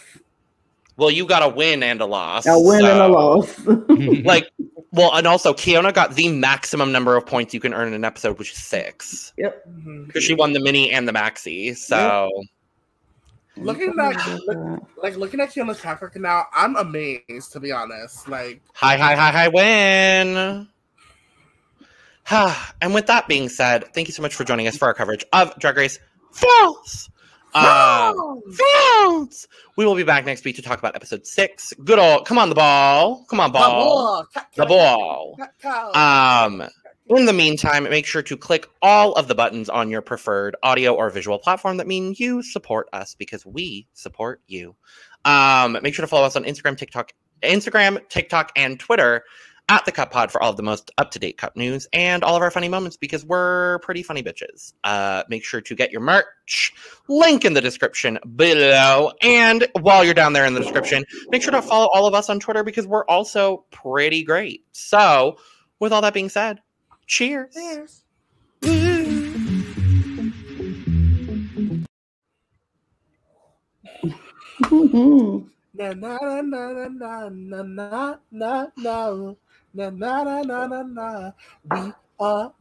Well, you got a win and a loss. A win and a loss. And also Keiona got the maximum number of points you can earn in an episode, which is 6. Yep. Because she won the mini and the maxi. So... Yep. Looking at Keiona's track record now, I'm amazed, to be honest. Like, high win. And with that being said, thank you so much for joining us for our coverage of Drag Race France. France. We will be back next week to talk about episode 6. Good old, come on the ball. Come on, ball. The ball. In the meantime, make sure to click all of the buttons on your preferred audio or visual platform that mean you support us because we support you. Make sure to follow us on Instagram, TikTok, and Twitter at the Cup Pod for all of the most up-to-date Cup news and all of our funny moments because we're pretty funny bitches. Make sure to get your merch. Link in the description below. And while you're down there in the description, make sure to follow all of us on Twitter because we're also pretty great. So, with all that being said, cheers. cheers. Na na na na na na na na na na na na na na. We are